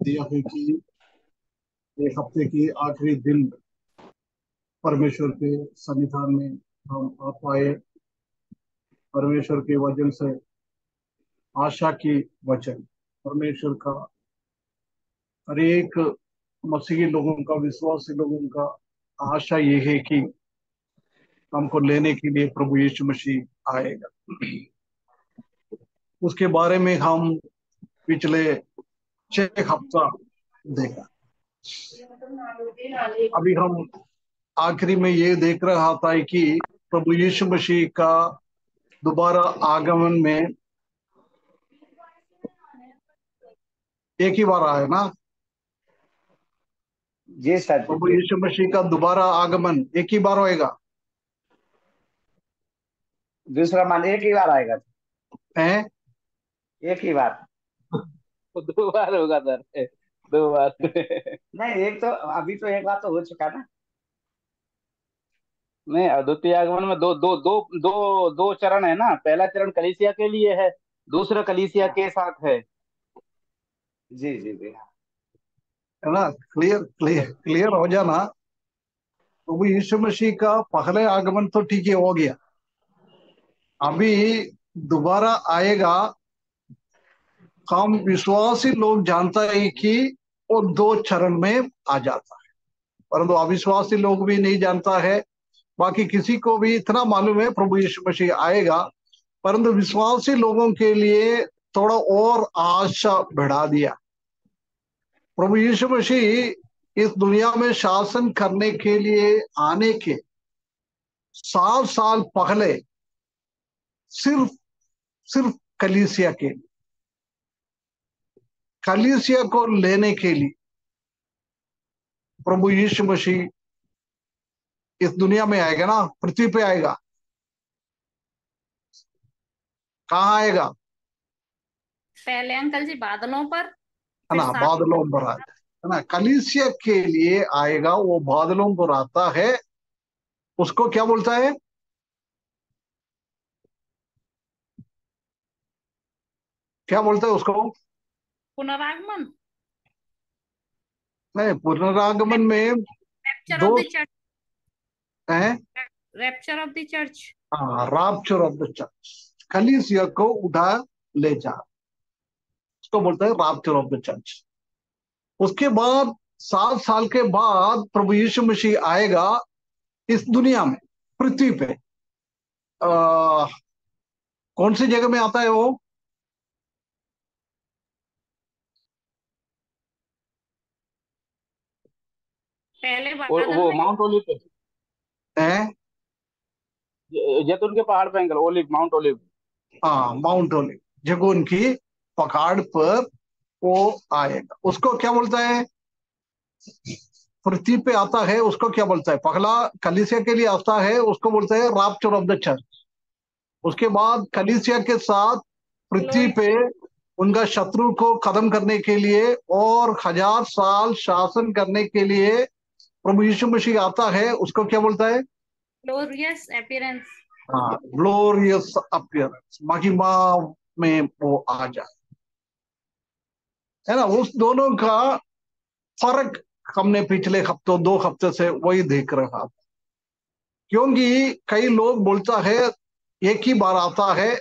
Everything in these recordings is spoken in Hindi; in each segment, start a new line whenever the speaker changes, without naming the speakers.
दिया है कि एक हफ्ते की आखिरी दिन परमेश्वर के सन्निधान में हम आ पाए। परमेश्वर के वचन से आशा की वचन, परमेश्वर का हर एक मसीही लोगों का, विश्वासी लोगों का आशा ये है कि हमको लेने के लिए प्रभु यीशु मसीह आएगा। उसके बारे में हम पिछले 6 हफ्ता देखा। अभी हम आखिरी में ये देख रहा था कि प्रभु यीशु मसीह का दोबारा आगमन में एक ही बार आए ना।
जी सर जी।
प्रभु यीशु मसीह का दोबारा आगमन एक ही बार होएगा।
दूसरा मान एक ही बार आएगा।
हैं?
एक ही बार।
दो बार होगा सर, 2 बार।
नहीं, एक तो अभी तो एक बार तो हो चुका ना।
नहीं, अद्वितीय आगमन में दो दो दो दो दो चरण है ना। पहला चरण कलीसिया के लिए है, दूसरा कलीसिया के साथ है।
जी जी जी।
है ना? क्लियर क्लियर क्लियर हो जाना। प्रभु यीशु मसीह का पहले आगमन तो ठीक है, हो गया। अभी दोबारा आएगा। हम विश्वासी लोग जानता है कि वो 2 चरण में आ जाता है, परंतु अविश्वासी लोग भी नहीं जानता है। बाकी किसी को भी इतना मालूम है प्रभु यीशु मसीह आएगा, परंतु विश्वासी लोगों के लिए थोड़ा और आशा बढ़ा दिया। प्रभु यीशु मसीह इस दुनिया में शासन करने के लिए आने के 7 साल पहले सिर्फ सिर्फ कलीसिया के लिए, कलीसिया को लेने के लिए प्रभु यीशु मसीह इस दुनिया में आएगा ना, पृथ्वी पे आएगा। कहाँ आएगा?
पहले अंकल जी बादलों पर,
है ना, बादलों पर आता है ना। कलीसिया के लिए आएगा, वो बादलों पर आता है। उसको क्या बोलता है? क्या बोलता है उसको?
पुनरागमन,
नहीं, पुनरागमन में
रैप्चर
दो
ऑफ द चर्च,
है।
Rapture of the church.
हाँ, रैप्चर ऑफ द चर्च, कलीसिया को उठा ले जा, उसको बोलता है रैप्चर ऑफ द चर्च। उसके बाद 7 साल के बाद प्रभु यीशु मसीह आएगा इस दुनिया में, पृथ्वी पे। कौन सी जगह में आता है वो?
पहले
और
बादल
वो
में,
माउंट ओलिव पे,
है।
जैतून के पहाड़ पे अंकल, ओलिव, माउंट ओलिव।
हाँ, माउंट ओलिव, जगह उनकी पहाड़ पर वो आएगा। उसको क्या बोलता है? पृथ्वी पे आता है, उसको क्या बोलता है? पहला कलीसिया के लिए आता है, उसको बोलता है रैप्चर ऑफ द चर्च। उसके बाद कलीसिया के साथ पृथ्वी
ग्लोरी,
पे उनका शत्रु को खत्म करने के लिए और 1000 साल शासन करने के लिए प्रभु यीशु मसीह आता है। उसको क्या बोलता है?
Glorious appearance.
हाँ, ग्लोरियस अपीयरेंस, महिमा में वो आ जाए। है ना? उस दोनों का फर्क हमने पिछले हफ्तों 2 हफ्ते से वही देख रहा था। क्योंकि कई लोग बोलता है एक ही बार आता है,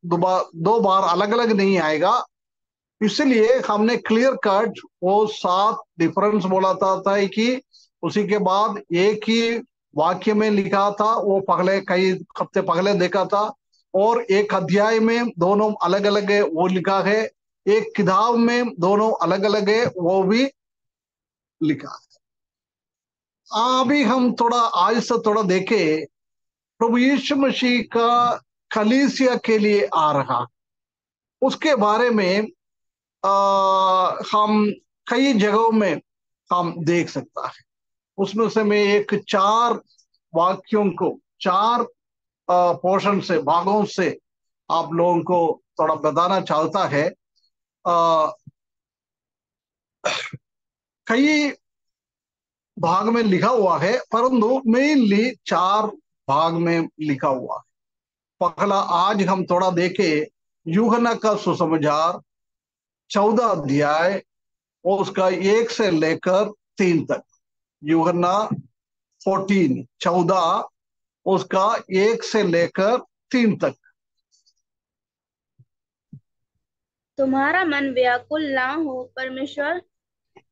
2 बार अलग अलग नहीं आएगा। इसलिए हमने क्लियर कट वो 7 डिफरेंस बोला था कि उसी के बाद एक ही वाक्य में लिखा था, वो पहले कई हफ्ते पहले देखा था। और एक अध्याय में दोनों अलग अलग है, वो लिखा है। एक किताब में दोनों अलग अलग है, वो भी लिखा है। अभी हम थोड़ा आज से थोड़ा देखे प्रभु यीशु मसीह का कलीसिया के लिए आ रहा, उसके बारे में हम कई जगहों में हम देख सकता है। उसमें से मैं एक 4 वाक्यों को, 4 पोर्शन से, भागों से आप लोगों को थोड़ा बताना चाहता है। कई भाग में लिखा हुआ है, परंतु मेनली 4 भाग में लिखा हुआ है। पहला आज हम थोड़ा देखे यूहन्ना का सुसमाचार 14 अध्याय उसका 1 से लेकर 3 तक। यूहन्ना 14 उसका 1 से लेकर 3 तक।
तुम्हारा मन व्याकुल ना हो, परमेश्वर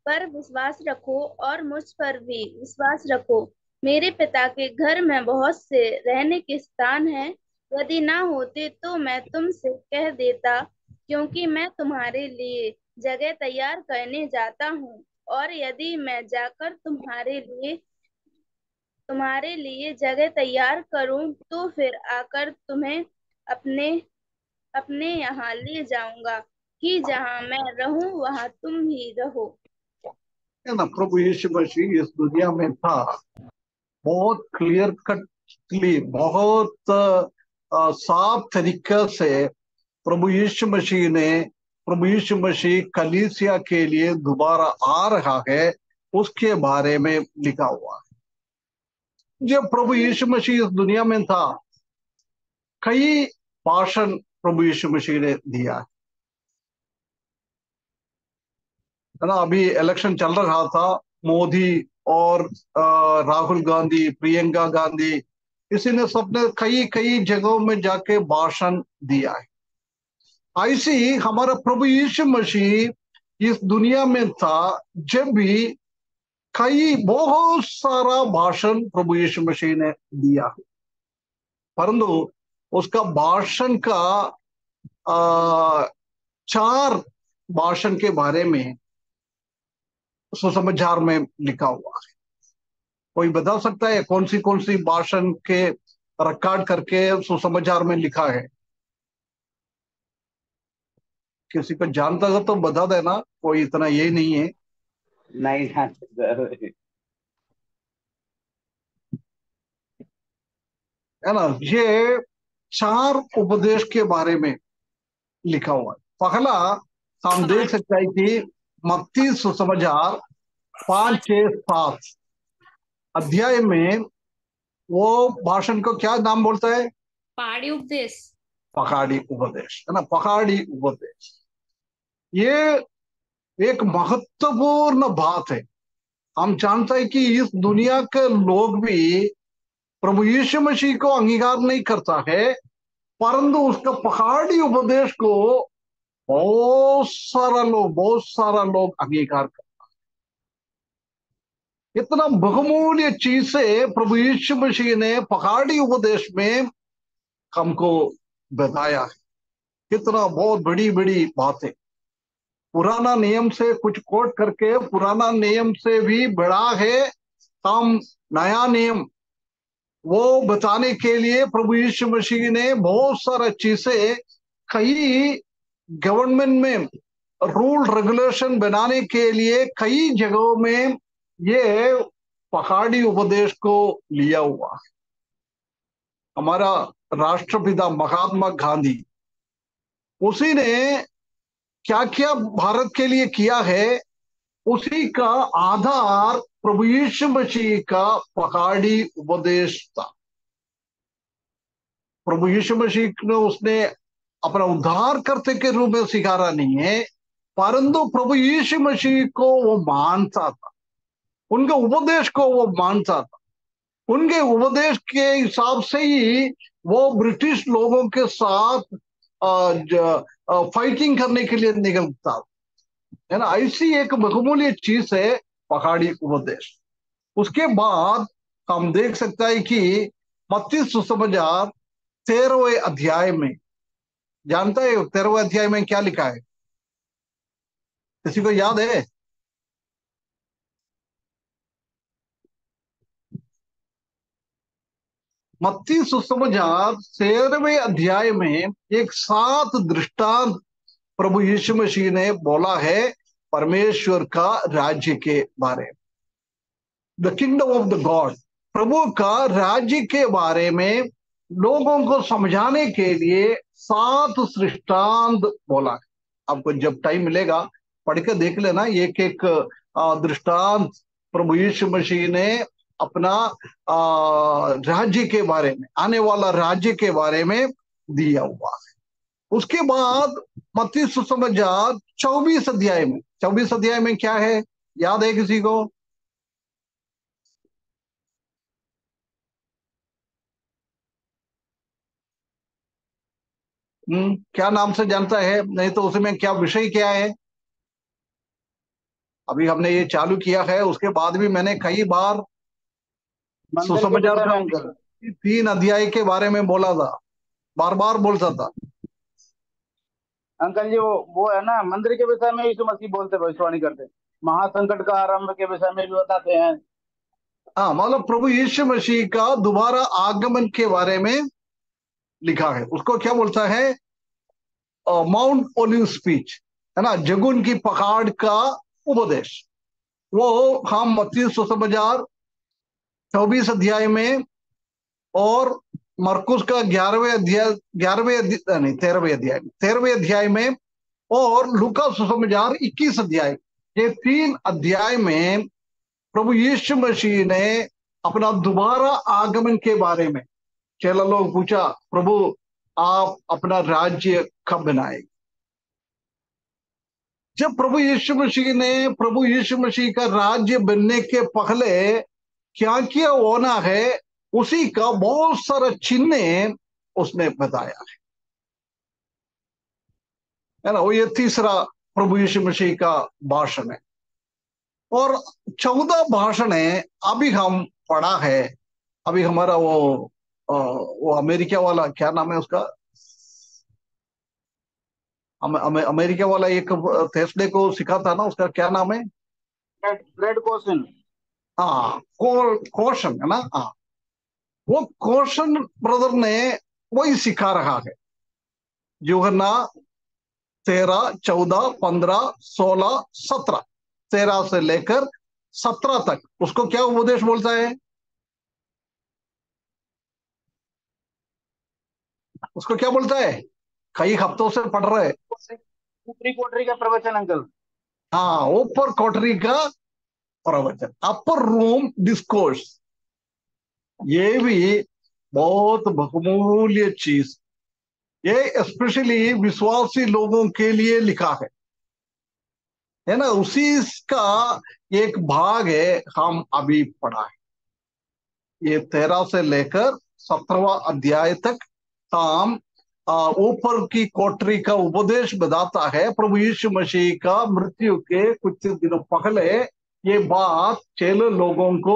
पर विश्वास रखो और मुझ पर भी विश्वास रखो। मेरे पिता के घर में बहुत से रहने के स्थान हैं। यदि ना होते तो मैं तुमसे कह देता, क्योंकि मैं तुम्हारे लिए जगह तैयार करने जाता हूँ। और यदि मैं जाकर तुम्हारे लिए जगह तैयार करूँ तो फिर आकर तुम्हें अपने अपने यहाँ ले जाऊंगा, कि जहाँ मैं रहूं वहाँ तुम ही रहो।
है ना, प्रभु यीशु मसीह इस दुनिया में था, बहुत क्लियर कटली, बहुत साफ तरीके से प्रभु यीशु मसीह कलीसिया के लिए दोबारा आ रहा है, उसके बारे में लिखा हुआ है। जब प्रभु यीशु मसीह इस दुनिया में था, कई भाषण प्रभु यीशु मसीह ने दिया है ना। अभी इलेक्शन चल रहा था, मोदी और राहुल गांधी, प्रियंका गांधी, इसी ने सबने कई कई जगहों में जाके भाषण दिया है। ऐसे ही हमारा प्रभु यीशु मसीह इस दुनिया में था, जब भी कई बहुत सारा भाषण प्रभु यीशु मसीह ने दिया है, परंतु उसका भाषण का 4 भाषण के बारे में सुसमाचार में लिखा हुआ है। कोई बता सकता है कौन सी भाषण के रिकॉर्ड करके सुसमाचार में लिखा है? किसी को जानता हो तो बता देना, कोई इतना ये नहीं है।
नहीं जानते सर।
है ना, ये 4 उपदेश के बारे में लिखा हुआ है। पहला हम देख सकते हैं कि मत्ती सुसमाचार 5, 6, 7 अध्याय में वो भाषण को क्या नाम बोलता है?
पहाड़ी उपदेश।
पहाड़ी उपदेश, है ना, पहाड़ी उपदेश। ये एक महत्वपूर्ण बात है। हम जानते हैं कि इस दुनिया के लोग भी प्रभु यीशु मसीह को अंगीकार नहीं करता है, परंतु उसका पहाड़ी उपदेश को बहुत सारा लोग अंगीकार करते। इतना बहुमूल्य चीज से प्रभु यीशु मसीह ने पहाड़ी उपदेश में हमको बताया है। कितना बहुत बड़ी बड़ी बात है। पुराना नियम से कुछ कोट करके पुराना नियम से भी बड़ा है हम नया नियम, वो बताने के लिए प्रभु यीशु मसीह ने बहुत सारा चीजें, कई गवर्नमेंट में रूल रेगुलेशन बनाने के लिए कई जगहों में ये पहाड़ी उपदेश को लिया हुआ है। हमारा राष्ट्रपिता महात्मा गांधी, उसी ने क्या क्या भारत के लिए किया है, उसी का आधार प्रभु यीशु मसीह का पहाड़ी उपदेश था। प्रभु यीशु मसीह ने उसने अपना उद्धार करते के रूप में सिखाया नहीं है, परंतु प्रभु यीशु मसीह को वो मानता था, उनके उपदेश को वो मानता था। उनके उपदेश के हिसाब से ही वो ब्रिटिश लोगों के साथ फाइटिंग करने के लिए निकलता है ना। ऐसी एक बहुमूल्य चीज है पहाड़ी उपदेश। उसके बाद हम देख सकते हैं कि मत्ती सुसमाचार 13वें अध्याय में, जानता है 13वें अध्याय में क्या लिखा है? किसी को याद है? मत्ती सुसमाचार 13वें अध्याय में एक 7 दृष्टांत प्रभु यीशु मसीह ने बोला है परमेश्वर का राज्य के बारे में। The kingdom of the God, प्रभु का राज्य के बारे में लोगों को समझाने के लिए 7 दृष्टांत बोला है। आपको जब टाइम मिलेगा पढ़ के देख लेना, एक एक दृष्टांत प्रभु यीशु मसीह ने अपना राज्य के बारे में, आने वाला राज्य के बारे में दिया हुआ है। उसके बाद मत्ती सुसमाचार 24 अध्याय में, 24 अध्याय में क्या है, याद है किसी को? क्या नाम से जानता है? नहीं तो उसमें क्या विषय क्या है? अभी हमने ये चालू किया है, उसके बाद भी मैंने कई बार
मंदिर के
सुसमाचार
विषय
का
में अंकल।
3 अध्याय के बारे में बोला था, बार बार बोलता था।
अंकल जी वो है ना, मंदिर के विषय में यीशु मसीह बोलते, भविष्यवाणी करते, महासंकट का आरंभ के विषय में भी बताते हैं।
हाँ, मतलब प्रभु यीशु मसीह का दोबारा आगमन के बारे में लिखा है। उसको क्या बोलता है? माउंट ओलिव स्पीच, है ना, जगुन की पहाड़ का उपदेश। वो हम मत्ती सुसमाचार 24 अध्याय में, और मरकुस का 11वें अध्याय, 11वें नहीं 13वें अध्याय, 13वें अध्याय में, और लूका सुसमाचार 21 अध्याय, ये 3 अध्याय में प्रभु यीशु मसीह ने अपना दोबारा आगमन के बारे में, चेला लोग पूछा, प्रभु आप अपना राज्य कब बनाएंगे? जब प्रभु यीशु मसीह का राज्य बनने के पहले क्या क्या होना है, उसी का बहुत सारा चिन्ह उसने बताया है ना। वो ये तीसरा प्रभु यीशु मसीह का भाषण है, और 14 भाषण है अभी हम पढ़ा है। अभी हमारा वो अमेरिका वाला, क्या नाम है उसका, अमेरिका वाला एक थर्सडे को सिखा था ना, उसका क्या नाम है?
Great question.
हाँ, क्वेश्चन है ना। हाँ, वो क्वेश्चन ब्रदर ने वही सिखा रहा है। यूहन्ना 13, 14, 15, 16, 17, 13 से लेकर 17 तक उसको क्या उपदेश बोलता है? उसको क्या बोलता है? कई हफ्तों से पढ़ रहे हैं।
ऊपरी कोठरी का प्रवचन अंकल।
हाँ, ऊपर कोठरी का प्रवचन, अपर रूम डिस्कोर्स। ये भी बहुत बहुमूल्य चीज, ये स्पेशली विश्वासी लोगों के लिए लिखा है ना। उसी का एक भाग है हम अभी पढ़ा है। ये 13 से लेकर 17वां अध्याय तक हम ऊपर की कोठरी का उपदेश बताता है। प्रभु यीशु मसीह का मृत्यु के कुछ दिनों पहले ये बात चेले लोगों को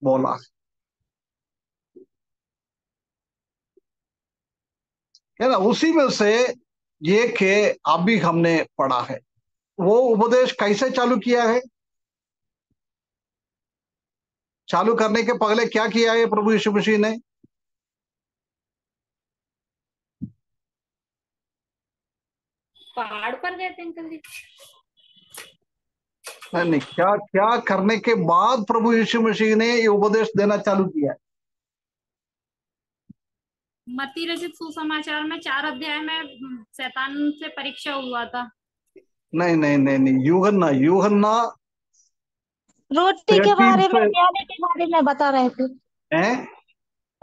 बोला है ना। उसी में से ये के अभी हमने पढ़ा है। वो उपदेश कैसे चालू किया है? चालू करने के पहले क्या किया है प्रभु यीशु मसीह ने?
पहाड़ पर गए थे अंकल जी।
नहीं, क्या क्या करने के बाद प्रभु यीशु मसीह ने ये उपदेश देना चालू किया है?
मत्ती रचित सुसमाचार में 4 अध्याय में शैतान से परीक्षा हुआ था।
नहीं नहीं नहीं नहीं, यूहन्ना यूहन्ना
रोटी के
13
बारे में,
से
प्याले के बारे में बता रहे थे।
है।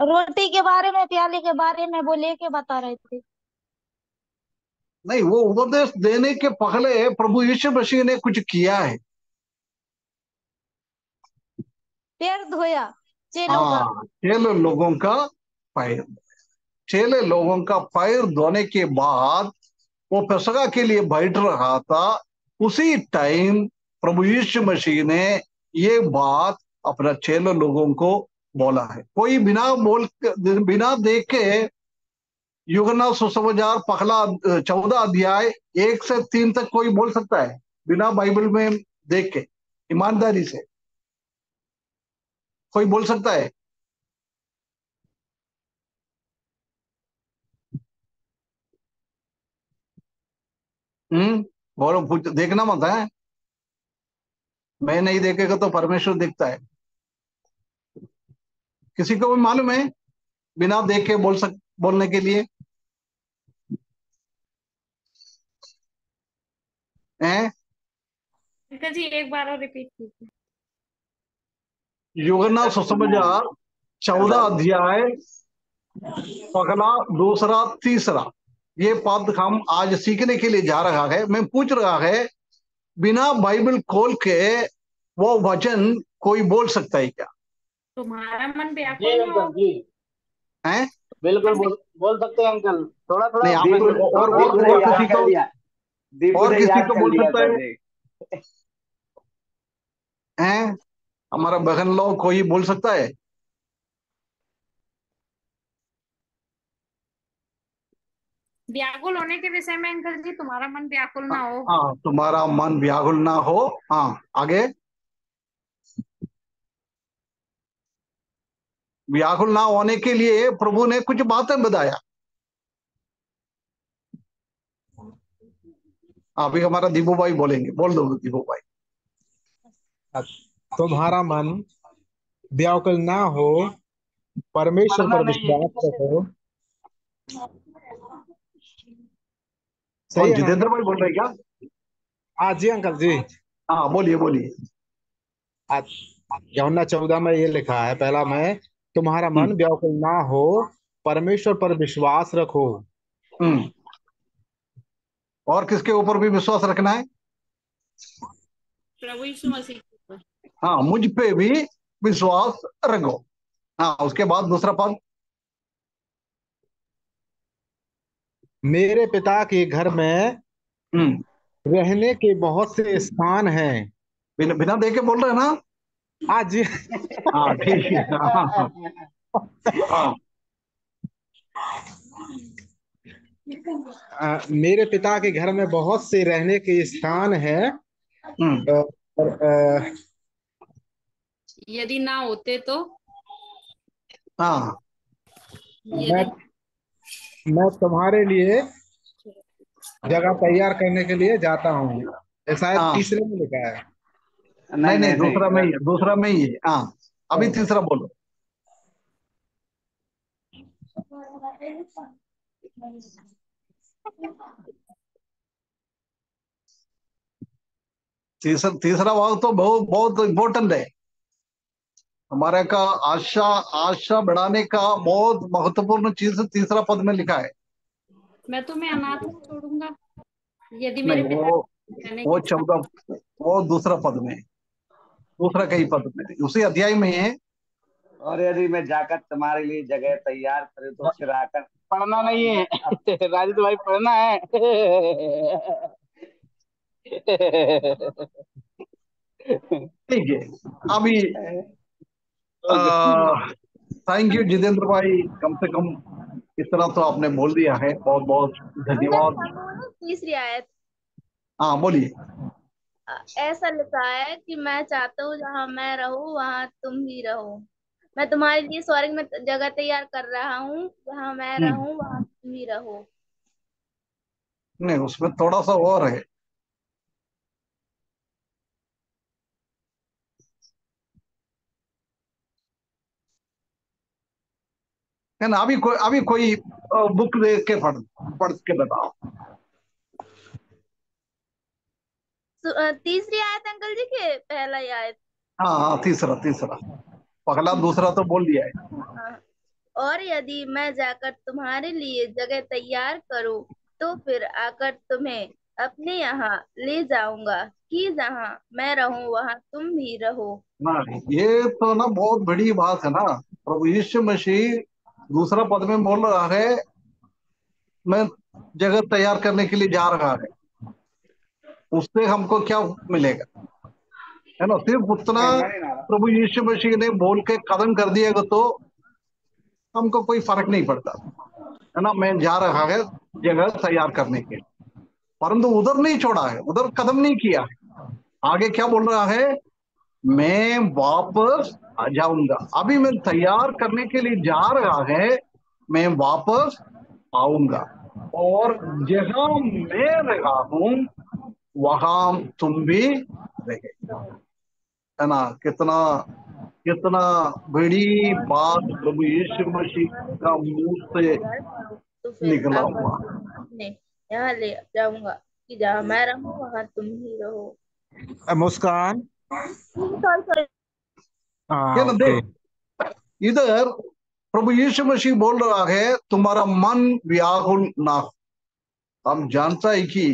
रोटी के बारे में, प्याले के बारे में वो लेके बता रहे थे।
नहीं, वो उपदेश देने के पहले प्रभु यीशु मसीह ने कुछ किया है।
पैर धोया चेलों का।
हाँ, चेले लोगों का पैर, चेले लोगों का पैर धोने के बाद वो पेसका के लिए बैठ रहा था। उसी टाइम प्रभु यीशु मसीह ने ये बात अपना चेले लोगों को बोला है। कोई बिना देख के यूहन्ना सुसमाचार पहला 14 अध्याय 1 से 3 तक कोई बोल सकता है बिना बाइबल में देख के? ईमानदारी से कोई बोल सकता है? गौरव पूछ, देखना मत है, मैं नहीं देखेगा तो परमेश्वर देखता है। किसी को भी मालूम है बिना देख के बोलने के लिए हैं?
अंकल जी एक बार और रिपीट कीजिए।
यूहन्ना सुसमाचार 14 अध्याय पहला, दूसरा, तीसरा, ये पद हम आज सीखने के लिए जा रहा है। मैं पूछ रहा है, बिना बाइबल खोल के वो वचन कोई बोल सकता है क्या?
तुम्हारा मन
जी
व्याकुल ना हो।
अंकल जी,
है?
बिल्कुल बोल सकते हैं अंकल। थोड़ा थोड़ा
नहीं, आप
दीपू दीपू ने
और
याद
किसी
कर
को,
लिया, दीपू
और
ने
किसी
याद
को
कर
बोल
लिया
सकता
था
है?
देख।
हैं? हमारा बहन लोग कोई बोल सकता है?
व्याकुल होने के विषय में अंकल जी, तुम्हारा मन व्याकुल ना हो।
हाँ, तुम्हारा मन व्याकुल ना हो। हाँ, आगे। व्याकुल ना होने के लिए प्रभु ने कुछ बातें बताया। अभी हमारा दीपू भाई बोलेंगे, बोल दो दीपू भाई।
तुम्हारा मन व्याकुल ना हो, परमेश्वर
पढ़ना
पर
नहीं है।
विश्वास रखो। सही
कौन,
है ना
जितेंद्र
अंकल?
भाई बोल रहे हैं क्या?
हाँ जी अंकल जी।
हाँ, बोलिए बोलिए।
आज यूहन्ना 14 में ये लिखा है, पहला में, तुम्हारा मन
हम्म।
व्याकुल ना हो, परमेश्वर पर विश्वास रखो।
हम्म। और किसके ऊपर भी विश्वास रखना है?
प्रभु यीशु मसीह के ऊपर।
हाँ, मुझ पे भी विश्वास रखो। हाँ, उसके बाद दूसरा पद।
मेरे पिता के घर में
हम्म।
रहने के बहुत से स्थान हैं।
बिना बिना देख के बोल रहे हैं ना?
आज
हाँ, ठीक है। हाँ हाँ हाँ।
मेरे पिता के घर में बहुत से रहने के स्थान हैं।
हम्म।
अ, अ,
यदि ना होते तो,
हाँ।
मैं
यदि
मैं तुम्हारे लिए जगह तैयार करने के लिए जाता हूँ। ये शायद
हाँ,
तीसरे में लिखा है।
नहीं
नहीं
नहीं,
नहीं
दूसरा में ही
नहीं,
है, दूसरा में ही है। हाँ, अभी तीसरा बोलो। तीसरा तीसरा भाग तो बहुत बहुत इम्पोर्टेंट है हमारे का। आशा आशा बढ़ाने का बहुत महत्वपूर्ण चीज तीसरा पद में लिखा है।
मैं तुम्हें अनाथ न छोड़ूंगा, यदि
नहीं,
मेरे पिता रहने
वो
के स्थान।
14, वो दूसरा पद में है। दूसरा कई पद में है, उसी अध्याय में है।
और यदि मैं जाकर तुम्हारे लिए जगह तैयार करूं तो फिर आकर
पढ़ना नहीं है।
अब
राजू भाई, पढ़ना है।
ठीक है। अभी थैंक यू जितेंद्र भाई, कम से कम इतना तो आपने बोल दिया है, बहुत बहुत
अंकल
धन्यवाद।
समूह तीसरी आयत।
हाँ, बोलिए।
ऐसा लिखा है कि मैं चाहता हूँ जहाँ मैं रहूँ वहाँ तुम भी रहो। मैं तुम्हारे लिए स्वर्ग में जगह तैयार कर रहा हूँ, जहाँ मैं
हम्म।
रहूँ वहाँ तुम भी रहो।
नहीं, उसमें थोड़ा सा और है ना? अभी कोई बुक देख के पढ़ पढ़ के बताओ।
तीसरी आयत अंकल जी के पहला ही आयत।
हाँ हाँ, तीसरा तीसरा। पहला दूसरा तो बोल दिया है।
हाँ। और यदि मैं जाकर तुम्हारे लिए जगह तैयार करूँ तो फिर आकर तुम्हें अपने यहाँ ले जाऊंगा कि जहाँ मैं रहूं वहाँ तुम भी रहो।
ना, ये तो ना बहुत बड़ी बात है ना। प्रभु यीशु मसीह दूसरा पद में बोल रहा है, मैं जगह तैयार करने के लिए जा रहा है। उससे हमको क्या मिलेगा? है ना? सिर्फ उतना
मैं नहीं ना रहा।
प्रभु यीशु मसीह ने बोल के खत्म कर दिएगा तो हमको कोई फर्क नहीं पड़ता। है ना? मैं जा रहा है जगह तैयार करने के लिए, परंतु उधर नहीं छोड़ा है, उधर कदम नहीं किया है। आगे क्या बोल रहा है? मैं वापस आ जाऊंगा। अभी मैं तैयार करने के लिए जा रहा है, मैं वापस आऊंगा, और जहां मैं रहा हूं वहां तुम भी रहे। है ना? कितना कितना बड़ी बात प्रभु यीशु मसीह का मुंह से
तैयार करो तो फिर
निकला
आकर
हुआ।
तुम्हें अपने यहाँ ले जाऊंगा कि जहाँ मैं रहूं वहाँ तुम भी रहो।
मुस्कान।
Sorry sorry.
है
हाँ
ना?
ओके।
देख, इधर प्रभु यीशु मसीह बोल रहा है, तुम्हारा मन व्याकुल ना हो। हम जानता है कि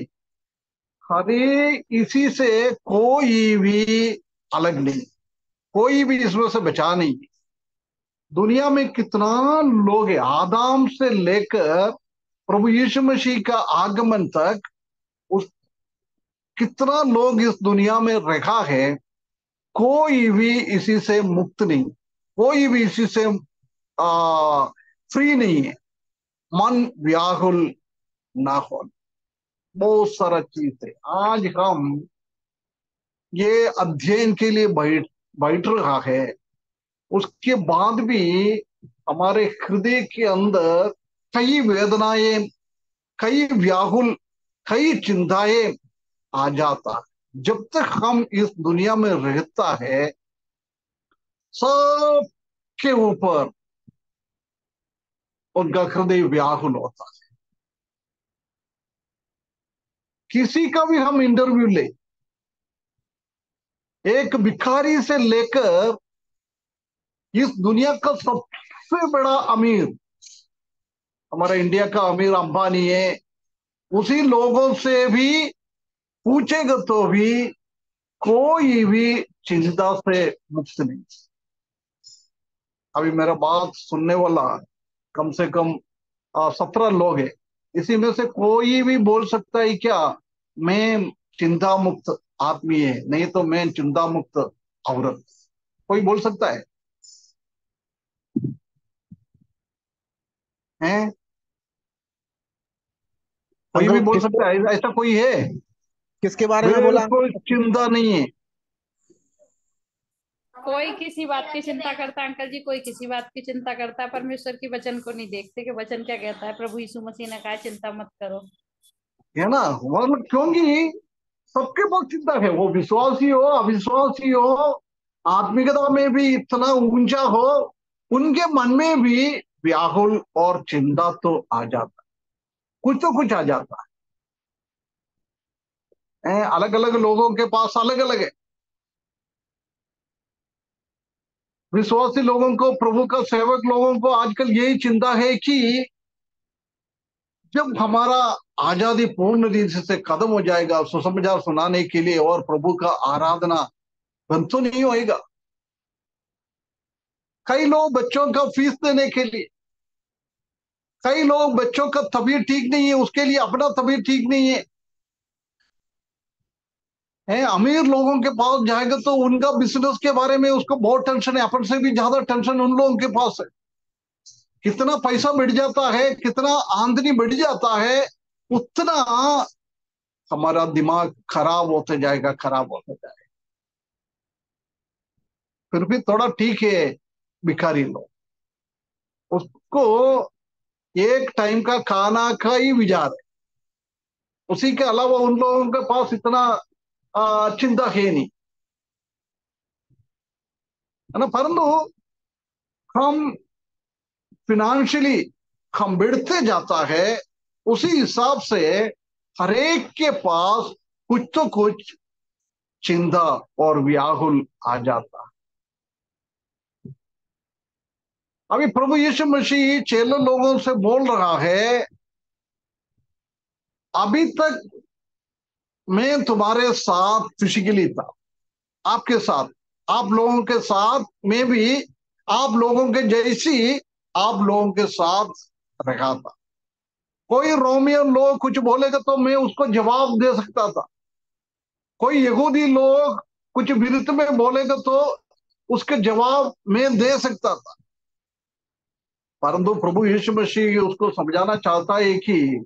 हरे इसी से कोई भी अलग नहीं, कोई भी इसमें से बचा नहीं। दुनिया में कितना लोग हैं, आदम से लेकर प्रभु यीशु मसीह का आगमन तक, उस कितना लोग इस दुनिया में रखा है, कोई भी इसी से मुक्त नहीं, कोई भी इसी से फ्री नहीं है। मन व्याकुल ना हो, बहुत सारा चीज है। आज हम ये अध्ययन के लिए बैठ रहा है, उसके बाद भी हमारे हृदय के अंदर कई वेदनाएं, कई व्याकुल, कई चिंताएं आ जाता। जब तक हम इस दुनिया में रहता है, सबके ऊपर उनका हृदय व्याकुल होता है। किसी का भी हम इंटरव्यू ले, एक भिखारी से लेकर इस दुनिया का सबसे बड़ा अमीर, हमारा इंडिया का अमीर अंबानी है, उसी लोगों से भी पूछेगा तो भी कोई भी चिंता से मुक्त नहीं। अभी मेरा बात सुनने वाला कम से कम 17 लोग हैं, इसी में से कोई भी बोल सकता है क्या मैं चिंता मुक्त आदमी है, नहीं तो मैं चिंता मुक्त औरत? कोई बोल सकता है? हैं? कोई भी
अंकल
बोल सकता है? ऐसा कोई है?
किसके बारे में बोला?
बिल्कुल चिंता नहीं है।
कोई किसी बात की चिंता करता है अंकल जी, कोई किसी बात की चिंता करता है, परमेश्वर की वचन को नहीं देखते कि वचन क्या कहता है। प्रभु यीशु मसीह ने कहा चिंता मत करो,
है ना? मतलब क्योंकि सबके पास चिंता है, वो विश्वासी हो अविश्वासी हो, आत्मिकता में भी इतना ऊंचा हो, उनके मन में भी व्याकुल और चिंता तो आ जाता, कुछ तो कुछ आ जाता है। अलग अलग लोगों के पास अलग अलग है। विश्वासी लोगों को, प्रभु का सेवक लोगों को आजकल यही चिंता है कि जब हमारा आजादी पूर्ण रीति से खत्म हो जाएगा सुसमाचार सुनाने के लिए, और प्रभु का आराधना बंद तो नहीं होएगा। कई लोग बच्चों का फीस देने के लिए, कई लोग बच्चों का तबीयत ठीक नहीं है उसके लिए अपना तबीयत ठीक नहीं है, अमीर लोगों के पास जाएगा तो उनका बिजनेस के बारे में उसको बहुत टेंशन है, अपन से भी ज्यादा टेंशन उन लोगों के पास है। कितना पैसा बढ़ जाता है, कितना आमदनी बढ़ जाता है, उतना हमारा दिमाग खराब होते जाएगा, खराब होते जाएगा। फिर भी थोड़ा ठीक है, भिखारी लोग, उसको एक टाइम का खाना का ही विचार है, उसी के अलावा उन लोगों के पास इतना चिंता है नहीं, है ना? परंतु हम फिनेंशियली हम बढ़ते जाता है, उसी हिसाब से हरेक के पास कुछ तो कुछ चिंता और व्याकुल आ जाता। अभी प्रभु यीशु मसीह चेलों लोगों से बोल रहा है, अभी तक मैं तुम्हारे साथ फिजिकली था, आपके साथ, आप लोगों के साथ मैं भी आप लोगों के जैसी आप लोगों के साथ रखा था। कोई रोमियन लोग कुछ बोलेगा तो मैं उसको जवाब दे सकता था, कोई यहूदी लोग कुछ विरुद्ध में बोलेगा तो उसके जवाब मैं दे सकता था। परंतु प्रभु यीशु मसीह उसको समझाना चाहता है कि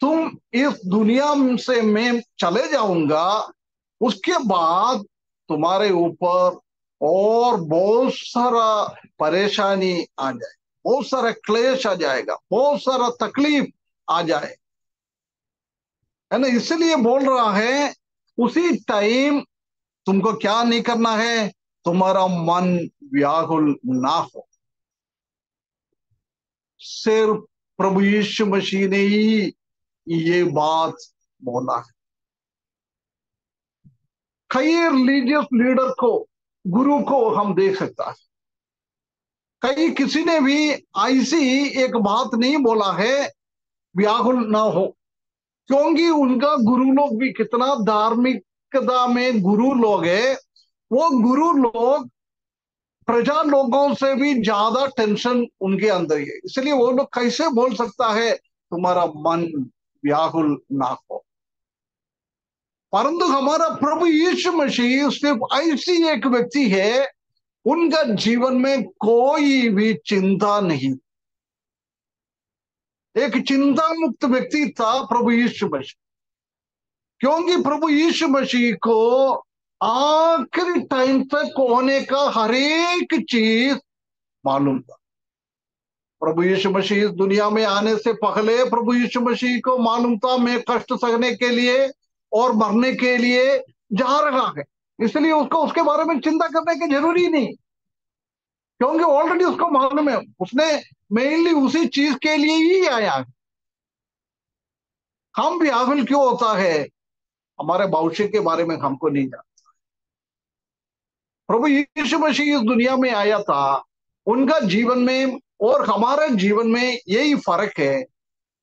तुम इस दुनिया से मैं चले जाऊंगा, उसके बाद तुम्हारे ऊपर और बहुत सारा परेशानी आ जाए, बहुत सारा क्लेश आ जाएगा, बहुत सारा तकलीफ आ जाए, है ना? इसलिए बोल रहा है उसी टाइम तुमको क्या नहीं करना है, तुम्हारा मन व्याकुल ना हो। सिर्फ प्रभु यीशु मसीह ने ही ये बात बोला है। कई रिलीजियस लीडर को, गुरु को हम देख सकता है, कहीं किसी ने भी ऐसी एक बात नहीं बोला है व्याकुल ना हो, क्योंकि उनका गुरु लोग भी कितना धार्मिकता में गुरु लोग है, वो गुरु लोग प्रजा लोगों से भी ज्यादा टेंशन उनके अंदर है, इसलिए वो लोग कैसे बोल सकता है तुम्हारा मन व्याकुल ना हो। परंतु हमारा प्रभु यीशु मसीह सिर्फ ऐसी एक व्यक्ति है, उनका जीवन में कोई भी चिंता नहीं, एक चिंता मुक्त व्यक्ति था प्रभु यीशु मसीह। क्योंकि प्रभु यीशु मसीह को आखिरी टाइम तक होने का हर एक चीज मालूम था। प्रभु यीशु मसीह इस दुनिया में आने से पहले प्रभु यीशु मसीह को मालूम था मैं कष्ट सहने के लिए और मरने के लिए जा रहा है, इसलिए उसको उसके बारे में चिंता करने की जरूरी नहीं, क्योंकि ऑलरेडी उसको मालूम है, उसने मेनली उसी चीज के लिए ही आया है। हम व्याकुल क्यों होता है, हमारे भविष्य के बारे में हमको नहीं जानता। प्रभु यीशु मसीह इस दुनिया में आया था, उनका जीवन में और हमारे जीवन में यही फर्क है।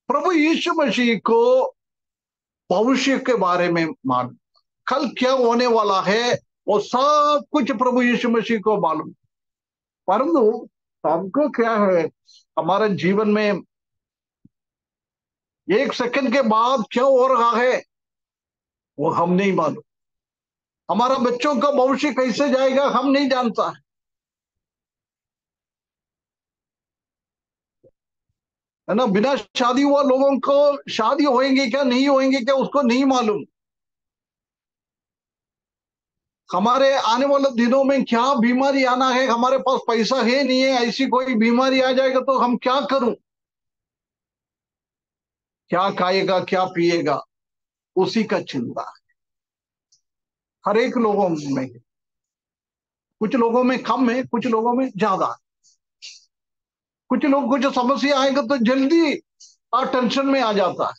प्रभु यीशु मसीह को भविष्य के बारे में मालूम, कल क्या होने वाला है वो सब कुछ प्रभु यीशु मसीह को मालूम। परंतु हमको क्या है, हमारे जीवन में एक सेकंड के बाद क्या हो रहा है वो हम नहीं मालूम। हमारा बच्चों का भविष्य कैसे जाएगा हम नहीं जानता है ना। बिना शादी हुआ लोगों को शादी होएंगे क्या नहीं होएंगे क्या उसको नहीं मालूम। हमारे आने वाले दिनों में क्या बीमारी आना है, हमारे पास पैसा है नहीं है, ऐसी कोई बीमारी आ जाएगा तो हम क्या करूं, क्या खाएगा क्या पिएगा, उसी का चिंता है हर एक लोगों में। कुछ लोगों में कम है, कुछ लोगों में ज्यादा है। कुछ लोग कुछ समस्या आएगा तो जल्दी टेंशन में आ जाता है,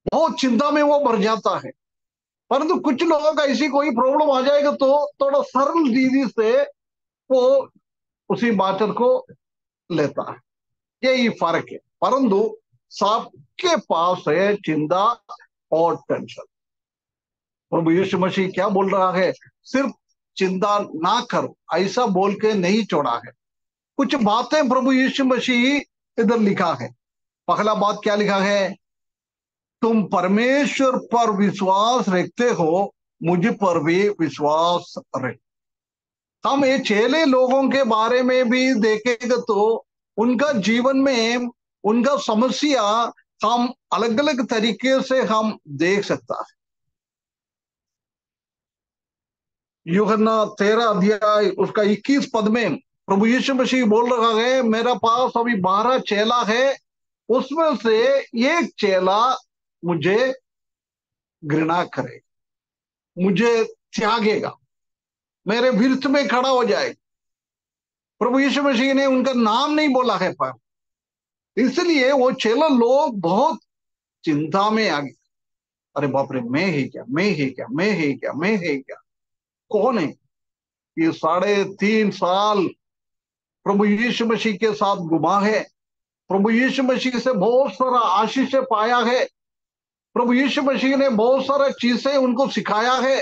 बहुत चिंता में वो भर जाता है। परंतु कुछ लोगों का ऐसी कोई प्रॉब्लम आ जाएगा तो थोड़ा सरल दीदी से वो उसी मैटर को लेता है, यही फर्क है। परंतु सबके पास है चिंता और टेंशन। प्रभु यीशु मसीह क्या बोल रहा है, सिर्फ चिंता ना करो ऐसा बोल के नहीं छोड़ा है। कुछ बातें प्रभु यीशु मसीह इधर लिखा है। पहला बात क्या लिखा है, तुम परमेश्वर पर विश्वास रखते हो, मुझ पर भी विश्वास रख। हम ये चेले लोगों के बारे में भी देखेंगे तो उनका जीवन में उनका समस्या हम अलग अलग तरीके से हम देख सकता है। यूहन्ना 13 अध्याय उसका 21 पद में प्रभु यीशु मसीह बोल रहा है, मेरा पास अभी 12 चेला है, उसमें से एक चेला मुझे घृणा करेगा, मुझे त्यागेगा, मेरे विरुद्ध में खड़ा हो जाएगा। प्रभु यीशु मसीह ने उनका नाम नहीं बोला है, पर इसलिए वो चेला लोग बहुत चिंता में आ गए। अरे बाप रे, मैं ही क्या, मैं ही क्या, मैं ही क्या, मैं ही क्या, कौन है ये 3.5 साल प्रभु यीशु मसीह के साथ घुमा है, प्रभु यीशु मसीह से बहुत सारा आशीष पाया है, प्रभु यीशु मसीह ने बहुत सारा चीजें उनको सिखाया है।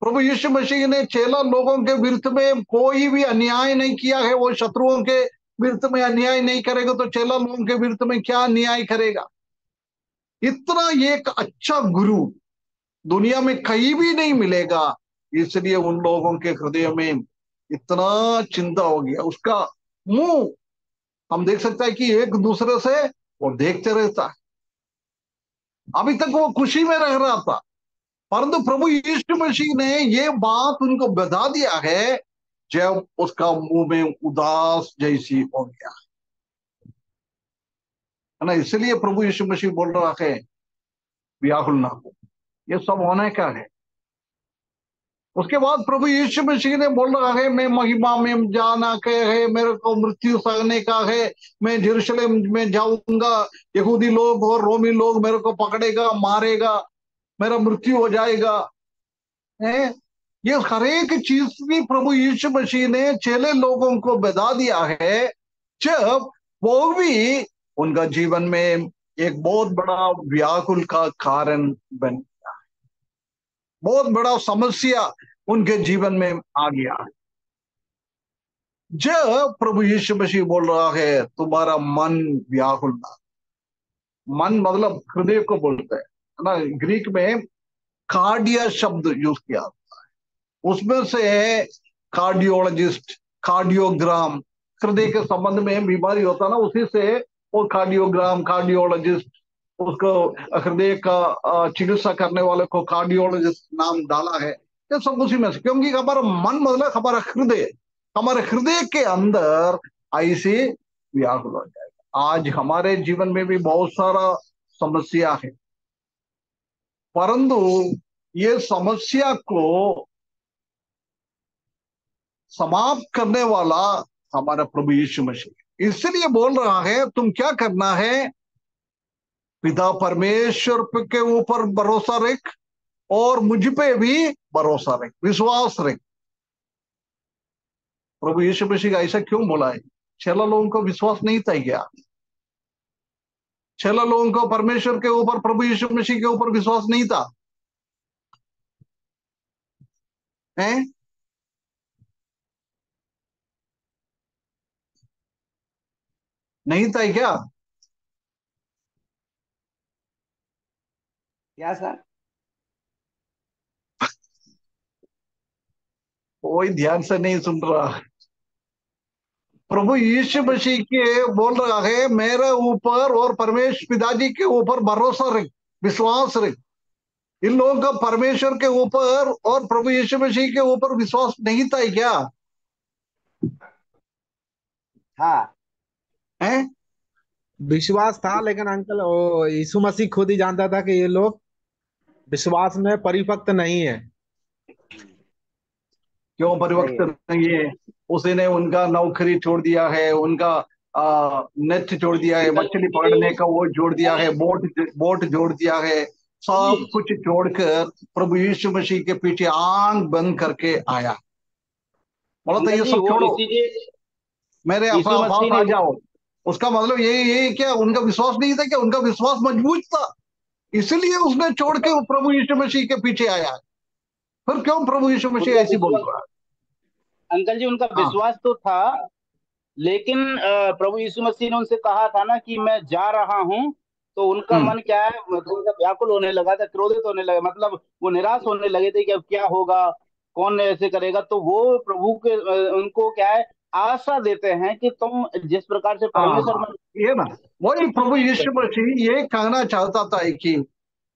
प्रभु यीशु मसीह ने चेला लोगों के विरुद्ध में कोई भी अन्याय नहीं किया है। वो शत्रुओं के विरुद्ध में अन्याय नहीं करेगा तो चेला लोगों के विरुद्ध में क्या अन्याय करेगा। इतना एक अच्छा गुरु दुनिया में कहीं भी नहीं मिलेगा, इसलिए उन लोगों के हृदय में इतना चिंता हो गया। उसका मुंह हम देख सकते हैं कि एक दूसरे से वो देखते रहता है। अभी तक वो खुशी में रह रहा था, परंतु प्रभु यीशु मसीह ने ये बात उनको बता दिया है जब उसका मुंह में उदास जैसी हो गया है ना। इसलिए प्रभु यीशु मसीह बोल रहा है व्याकुल ना हो, ये सब होने का है। उसके बाद प्रभु यीशु मसीह ने बोल रहा है मैं महिमा में जाना के है, मेरे को मृत्यु सहने का है, मैं यरूशलेम में जाऊंगा, यहूदी लोग और रोमी लोग मेरे को पकड़ेगा, मारेगा, मेरा मृत्यु हो जाएगा है। ये हर एक चीज भी प्रभु यीशु मसीह ने चेले लोगों को बता दिया है, जब वो भी उनका जीवन में एक बहुत बड़ा व्याकुल का कारण बन गया, बहुत बड़ा समस्या उनके जीवन में आ गया। जब प्रभु यीशु मसीह बोल रहा है तुम्हारा मन व्याकुल ना, मन मतलब हृदय को बोलते हैं ना, ग्रीक में कार्डिया शब्द यूज किया, उसमें से है कार्डियोलॉजिस्ट, कार्डियोग्राम, हृदय के संबंध में बीमारी होता ना, उसी से वो कार्डियोग्राम, कार्डियोलॉजिस्ट, उसको हृदय का चिकित्सा करने वाले को कार्डियोलॉजिस्ट नाम डाला है। ये सब उसी में से, क्योंकि हमारा मन मतलब हमारा हृदय, हमारे हृदय के अंदर ऐसी व्याकुल हो जाएगा। आज हमारे जीवन में भी बहुत सारा समस्या है, परंतु ये समस्या को समाप्त करने वाला हमारा प्रभु यीशु मसीह। इसलिए बोल रहा है तुम क्या करना है, पिता परमेश्वर के ऊपर भरोसा रख और मुझ पे भी भरोसा रख, विश्वास रख। प्रभु यीशु मसीह ऐसा क्यों बोला है? 6 लोगों को विश्वास नहीं था क्या? 6 लोगों को परमेश्वर के ऊपर, प्रभु यीशु मसीह के ऊपर विश्वास नहीं था हैं? नहीं था क्या?
क्या सर?
कोई ध्यान से नहीं सुन रहा। प्रभु यीशु मसीह के बोल रहा है मेरे ऊपर और परमेश्वर पिताजी के ऊपर भरोसा रख, विश्वास रख। इन लोगों का परमेश्वर के ऊपर और प्रभु यीशु मसीह के ऊपर विश्वास नहीं था क्या?
हाँ,
हैं?
विश्वास था, लेकिन अंकल वो यीशु मसीह खुद ही जानता था कि ये लोग विश्वास में परिपक्व नहीं है।
क्यों
सही
परिवर्तन
है।
नहीं है? उसने उनका नौकरी छोड़ दिया है, उनका नेट छोड़ दिया है, मछली पकड़ने का वो जोड़ दिया है, बोट जोड़ दिया है, सब कुछ छोड़कर प्रभु यीशु मसीह के पीछे आंख बंद करके आया। बोला तो ये
जी
सब
वो
छोड़ो,
इसीलिए
मेरे
यीशु
पास
मसीह
आ
ने
जाओ। उसका मतलब ये क्या उनका विश्वास नहीं था क्या? उनका विश्वास मजबूत था, इसलिए उसने छोड़ के वो प्रभु यीशु मसीह के पीछे आया। फिर क्यों प्रभु यीशु मसीह
उनका
ऐसी बोल
विश्वास,
रहा है?
अंकल जी उनका
हाँ
विश्वास तो था, लेकिन प्रभु यीशु मसीह ने उनसे कहा था ना कि मैं जा रहा हूं, तो उनका
हम्म
मन क्या है, थोड़ा सा व्याकुल होने लगा था, क्रोधित होने लगा, मतलब वो निराश होने लगे थे कि अब क्या होगा, कौन ऐसे करेगा। तो वो प्रभु के उनको क्या है, आशा देते हैं कि तुम जिस प्रकार से
हाँ
परमेश्वर
हाँ,
मन
ये ना वही प्रभु यीशु मसीह ये कहना चाहता था कि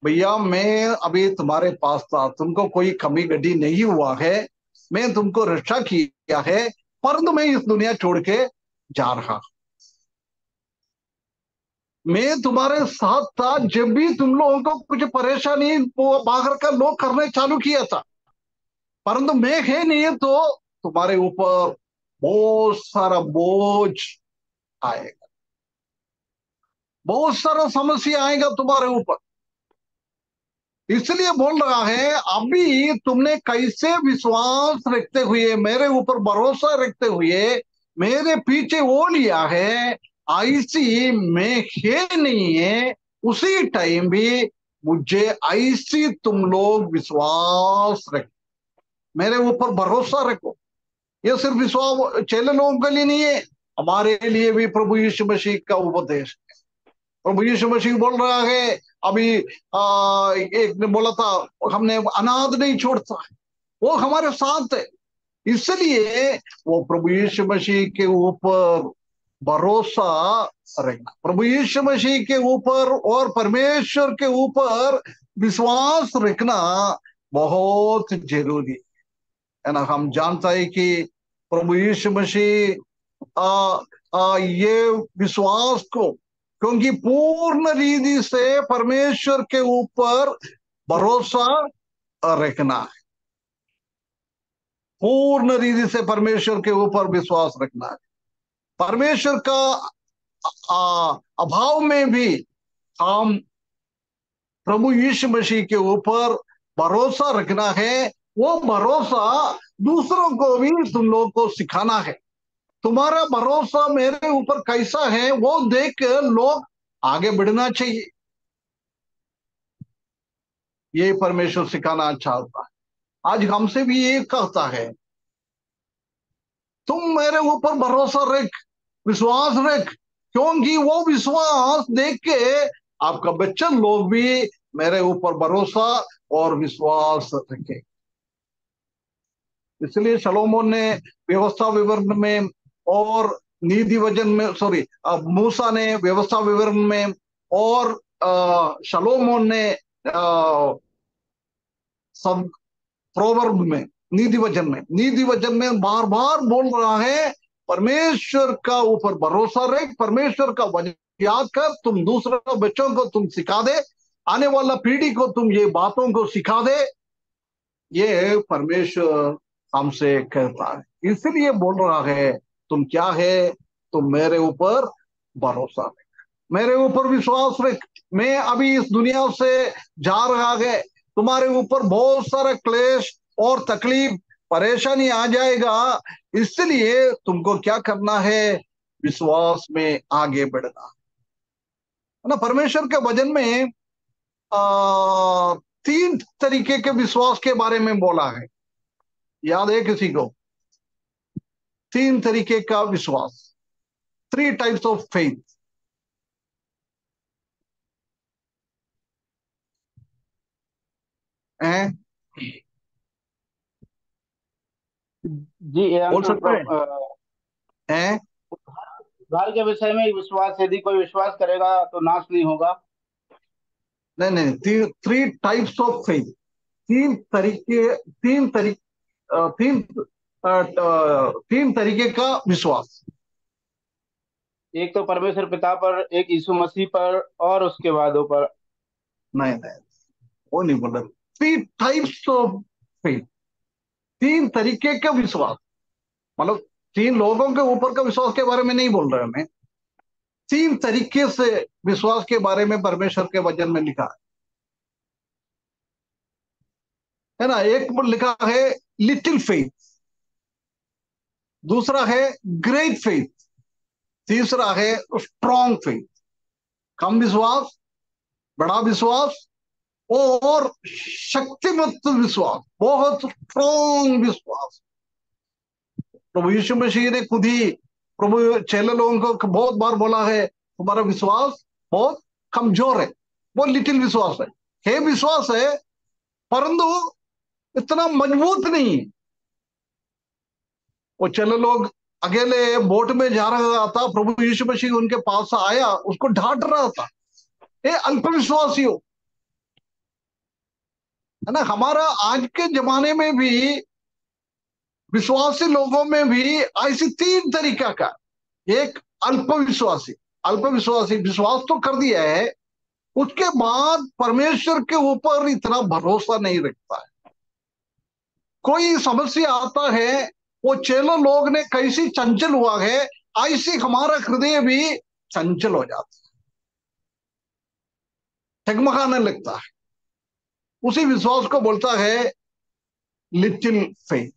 भैया मैं अभी तुम्हारे पास था, तुमको कोई कमी गड्डी नहीं हुआ है, मैं तुमको रक्षा किया है, परंतु मैं इस दुनिया छोड़ के जा रहा। मैं तुम्हारे साथ था जब भी तुम लोगों को कुछ परेशानी वो बाहर का लोग करने चालू किया था, परंतु मैं है नहीं तो तुम्हारे ऊपर बहुत सारा बोझ आएगा, बहुत सारा समस्या आएगा तुम्हारे ऊपर। इसलिए बोल रहा है अभी तुमने कैसे विश्वास रखते हुए, मेरे ऊपर भरोसा रखते हुए मेरे पीछे वो लिया है, ऐसी मैं है नहीं है, उसी टाइम भी मुझे ऐसी तुम लोग विश्वास रख, मेरे ऊपर भरोसा रखो। ये सिर्फ विश्वास चेले लोगों के लिए नहीं है, हमारे लिए भी प्रभु यीशु मसीह का उपदेश। प्रभु यीशु मसीह बोल रहा है अभी एक ने बोला था हमने अनाथ नहीं छोड़ता, वो हमारे साथ है। इसलिए वो प्रभु यीशु मसीह के ऊपर भरोसा रखना, प्रभु यीशु मसीह के ऊपर और परमेश्वर के ऊपर विश्वास रखना बहुत जरूरी है ना। हम जानता है कि प्रभु यीशु मसीह ये विश्वास को, क्योंकि पूर्ण रीति से परमेश्वर के ऊपर भरोसा रखना है, पूर्ण रीति से परमेश्वर के ऊपर विश्वास रखना है। परमेश्वर का अभाव में भी हम प्रभु यीशु मसीह के ऊपर भरोसा रखना है। वो भरोसा दूसरों को भी तुम लोगों को सिखाना है। तुम्हारा भरोसा मेरे ऊपर कैसा है वो देख लोग आगे बढ़ना चाहिए। ये परमेश्वर सिखाना चाहता है। आज हमसे भी ये कहता है, तुम मेरे ऊपर भरोसा रख, विश्वास रख, क्योंकि वो विश्वास देख के आपका बच्चन लोग भी मेरे ऊपर भरोसा और विश्वास रखे। इसलिए शलोमोन ने व्यवस्था विवरण में और नीति वचन में, सॉरी, मूसा ने व्यवस्था विवरण में और शलोमोन ने सब प्रोवर्ब में, नीति वचन में बार बार बोल रहा है, परमेश्वर का ऊपर भरोसा रख, परमेश्वर का वचन याद कर, तुम दूसरे बच्चों को तुम सिखा दे, आने वाला पीढ़ी को तुम ये बातों को सिखा दे। ये परमेश्वर हमसे कहता है। इसलिए बोल रहा है, तुम क्या है, तुम मेरे ऊपर भरोसा रख, मेरे ऊपर विश्वास रख। मैं अभी इस दुनिया से जा रहा है, तुम्हारे ऊपर बहुत सारा क्लेश और तकलीफ परेशानी आ जाएगा, इसलिए तुमको क्या करना है, विश्वास में आगे बढ़ना है ना। परमेश्वर के वचन में 3 तरीके के विश्वास के बारे में बोला है। याद है किसी को? 3 तरीके का विश्वास, 3 टाइप्स ऑफ फेथ हैं।
जी
बोल सकते हैं?
उद्धार के विषय में विश्वास, यदि कोई विश्वास करेगा तो नाश नहीं होगा।
नहीं नहीं, 3 टाइप्स ऑफ फेथ, 3 तरीके, 3 तरीके का विश्वास।
एक तो परमेश्वर पिता पर, एक यीशु मसीह पर, और उसके वादों पर।
नहीं नहीं, वो नहीं बोल रहा। 3 टाइप्स ऑफ फेथ, 3 तरीके का विश्वास, मतलब 3 लोगों के ऊपर का विश्वास के बारे में नहीं बोल रहे मैं। 3 तरीके से विश्वास के बारे में परमेश्वर के वचन में लिखा है ना। एक पर लिखा है लिटिल फेथ, दूसरा है ग्रेट फेथ, तीसरा है स्ट्रॉन्ग फेथ। कम विश्वास, बड़ा विश्वास और शक्तिमत विश्वास, बहुत स्ट्रॉन्ग विश्वास। प्रभु यीशु मसीह ने खुद ही प्रभु चेले लोगों को बहुत बार बोला है, तुम्हारा विश्वास बहुत कमजोर है, वो लिटिल विश्वास है विश्वास है, परंतु इतना मजबूत नहीं है। वो चेले लोग अकेले बोट में जा रहा था, प्रभु यीशु मसीह उनके पास आया, उसको डांट रहा था, ये अल्पविश्वासी हो, है ना। हमारा आज के जमाने में भी, विश्वासी लोगों में भी ऐसी 3 तरीका का, एक अल्पविश्वासी, अल्पविश्वासी विश्वास तो कर दिया है, उसके बाद परमेश्वर के ऊपर इतना भरोसा नहीं रखता है। कोई समस्या आता है, वो चेलो लोग ने कैसी चंचल हुआ है, ऐसी हमारा हृदय भी चंचल हो जाता है, ठगमगाने लगता है। उसी विश्वास को बोलता है लिटिल फेथ,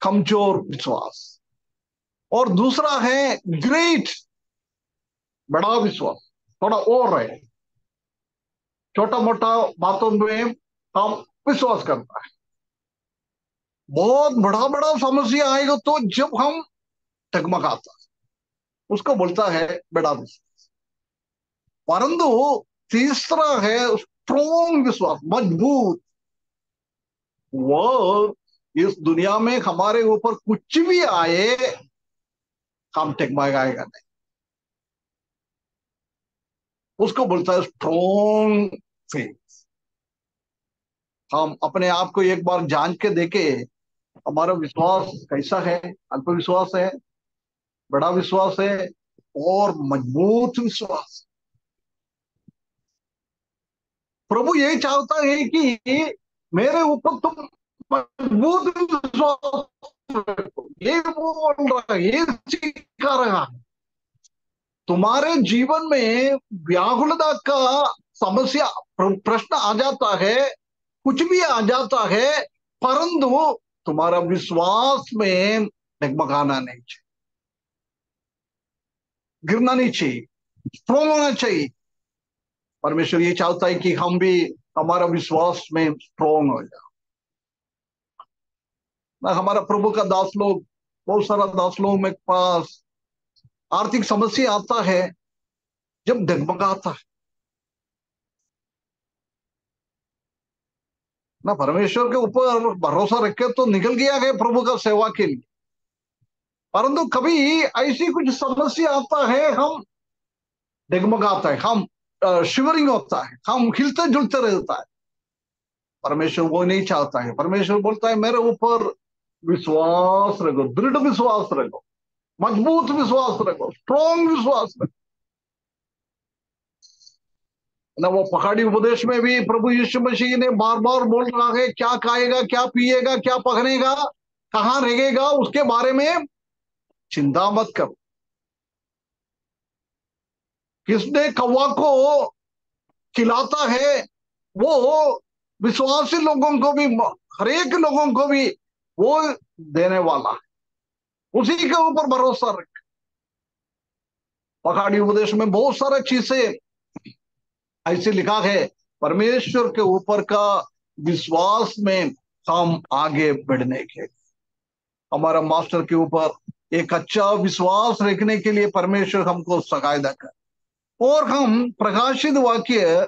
कमजोर विश्वास। और दूसरा है ग्रेट, बड़ा विश्वास, थोड़ा और है, छोटा मोटा बातों में हम विश्वास करता है। बहुत बड़ा बड़ा समस्या आएगा तो जब हम टगमगाता है, उसको बोलता है बड़ा विश्वास। परंतु तीसरा है स्ट्रॉन्ग विश्वास, मजबूत। वो इस दुनिया में हमारे ऊपर कुछ भी आए, हम टगमगाएगा नहीं, उसको बोलता है स्ट्रॉन्ग फेथ। हम अपने आप को एक बार जांच के देखे, हमारा विश्वास कैसा है, अल्पविश्वास है, बड़ा विश्वास है और मजबूत विश्वास। प्रभु यही चाहता है कि मेरे ऊपर तुम मजबूत विश्वास रखो। ये बोल रहा है, ये सिखा रहा है। तुम्हारे जीवन में व्याकुलता का समस्या, प्रश्न आ जाता है, कुछ भी आ जाता है, परंतु तुम्हारा विश्वास में डगमगाना नहीं चाहिए, गिरना नहीं चाहिए, स्ट्रॉन्ग होना चाहिए। परमेश्वर ये चाहता है कि हम भी हमारा विश्वास में स्ट्रोंग हो जाए ना। हमारा प्रभु का दास लोग, बहुत सारा दास लोग में पास आर्थिक समस्या आता है जब डगमगाता है ना। परमेश्वर के ऊपर भरोसा रखे तो निकल गया है प्रभु का सेवा के लिए, परंतु कभी ऐसी कुछ समस्या आता है, हम डगमगाता है, हम शिवरिंग होता है, हम हिलते जुलते रहता है। परमेश्वर वो नहीं चाहता है। परमेश्वर बोलता है मेरे ऊपर विश्वास रखो, दृढ़ विश्वास रखो, मजबूत विश्वास रखो, स्ट्रॉन्ग विश्वास रखो ना। वो पहाड़ी उपदेश में भी प्रभु यीशु मसीह ने बार बार बोल रहा है, क्या खाएगा, क्या पिएगा, क्या पहनेगा, कहाँ रहेगा, उसके बारे में चिंता मत करो। किसने कौवा को खिलाता है, वो विश्वासी लोगों को भी, हरेक लोगों को भी वो देने वाला है। उसी के ऊपर भरोसा रख। पहाड़ी उपदेश में बहुत सारा चीजें ऐसे लिखा है, परमेश्वर के ऊपर का विश्वास में हम आगे बढ़ने के, हमारा मास्टर के ऊपर एक अच्छा विश्वास रखने के लिए परमेश्वर हमको सहायता कर। और हम प्रकाशित वाक्य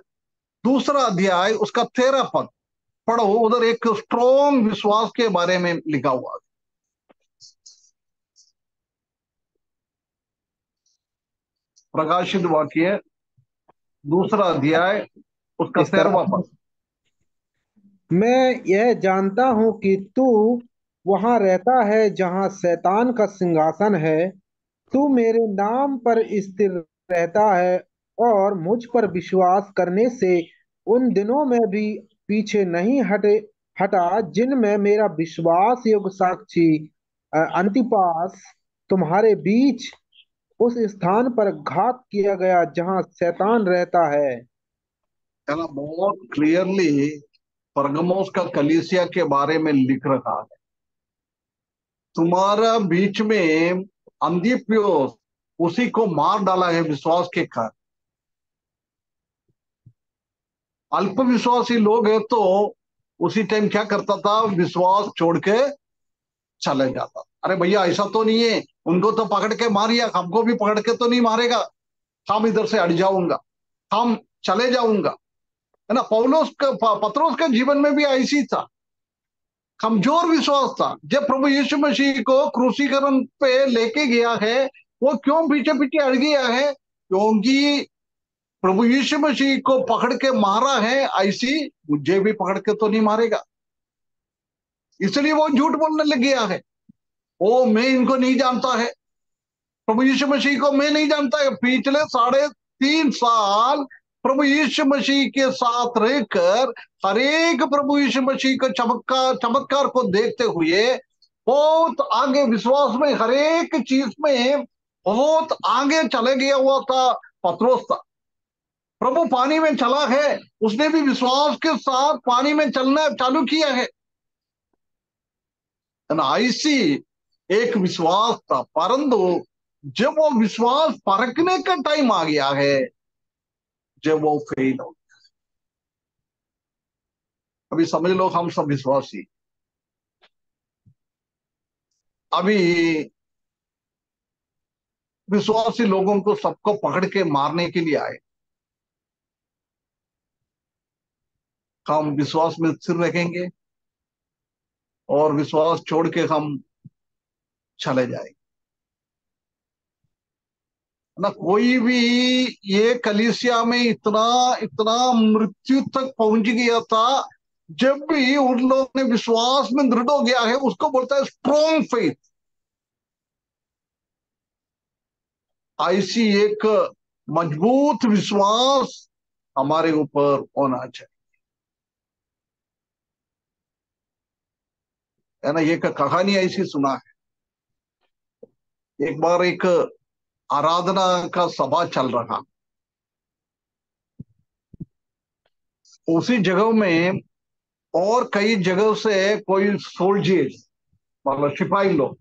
2 अध्याय उसका 13 पद पढ़ो, उधर एक स्ट्रॉन्ग विश्वास के बारे में लिखा हुआ है। प्रकाशित वाक्य 2 अध्याय उसका
इस तरह
13वां पद।
मैं यह जानता हूं कि तू वहां रहता है जहां शैतान का सिंहासन है। तू मेरे नाम पर स्थिर रहता है और मुझ पर विश्वास करने से उन दिनों में भी पीछे नहीं हटा जिनमें मेरा विश्वास योग्य साक्षी अंतिपास तुम्हारे बीच उस स्थान पर घात किया गया जहां शैतान रहता है।
है ना, बहुत क्लियरली परगमोस का कलीसिया के बारे में लिख रहा है। तुम्हारा बीच में अंधिप्योस, उसी को मार डाला है विश्वास के कारण। अल्प विश्वासी लोग है तो उसी टाइम क्या करता था, विश्वास छोड़ के चले जाता। अरे भैया ऐसा तो नहीं है, उनको तो पकड़ के मारिया, हमको भी पकड़ के तो नहीं मारेगा, हम इधर से हट जाऊंगा, हम चले जाऊंगा। है ना, पौलुस का, पत्रोस के जीवन में भी ऐसी था, कमजोर विश्वास था। जब प्रभु यीशु मसीह को क्रूसीकरण पे लेके गया है, वो क्यों पीछे पीछे हट गया है? क्योंकि प्रभु यीशु मसीह को पकड़ के मारा है, ऐसी मुझे भी पकड़ के तो नहीं मारेगा। इसलिए वो झूठ बोलने लग गया है, ओ मैं इनको नहीं जानता है, प्रभु यीशु मसीह को मैं नहीं जानता है। पिछले 3.5 साल प्रभु यीशु मसीह के साथ रहकर हर एक प्रभु यीशु मसीह के चमत्कार को देखते हुए बहुत आगे विश्वास में, हर एक चीज में बहुत आगे चले गया हुआ था पत्रोस था। प्रभु पानी में चला है, उसने भी विश्वास के साथ पानी में चलना चालू किया है ना। ऐसी एक विश्वास था, परंतु जब वो विश्वास परखने का टाइम आ गया है, जब वो फेल हो, अभी समझ लो हम सब विश्वासी अभी विश्वासी लोगों को सबको पकड़ के मारने के लिए आए। हम विश्वास में स्थिर रखेंगे और विश्वास छोड़ के हम चले जाएंगे ना। कोई भी ये कलीसिया में इतना इतना मृत्यु तक पहुंच गया था, जब भी उन लोगों ने विश्वास में दृढ़ हो गया है, उसको बोलता है स्ट्रॉन्ग फेथ। ऐसी एक मजबूत विश्वास हमारे ऊपर होना चाहिए। है ना, एक कहानी ऐसी सुना है। एक बार एक आराधना का सभा चल रहा, उसी जगह में और कई जगह से कोई सोल्जर्स, मतलब सिपाही लोग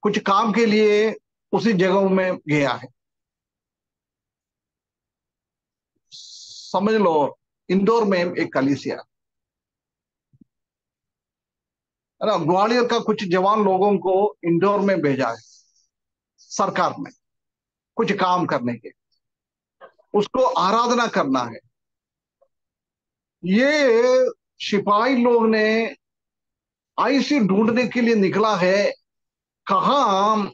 कुछ काम के लिए उसी जगह में गया है। समझ लो इंदौर में एक कलीसिया है ना, ग्वालियर का कुछ जवान लोगों को इंदौर में भेजा है सरकार ने कुछ काम करने के, उसको आराधना करना है। ये सिपाही लोग ने ऐसी ढूंढने के लिए निकला है कहाँ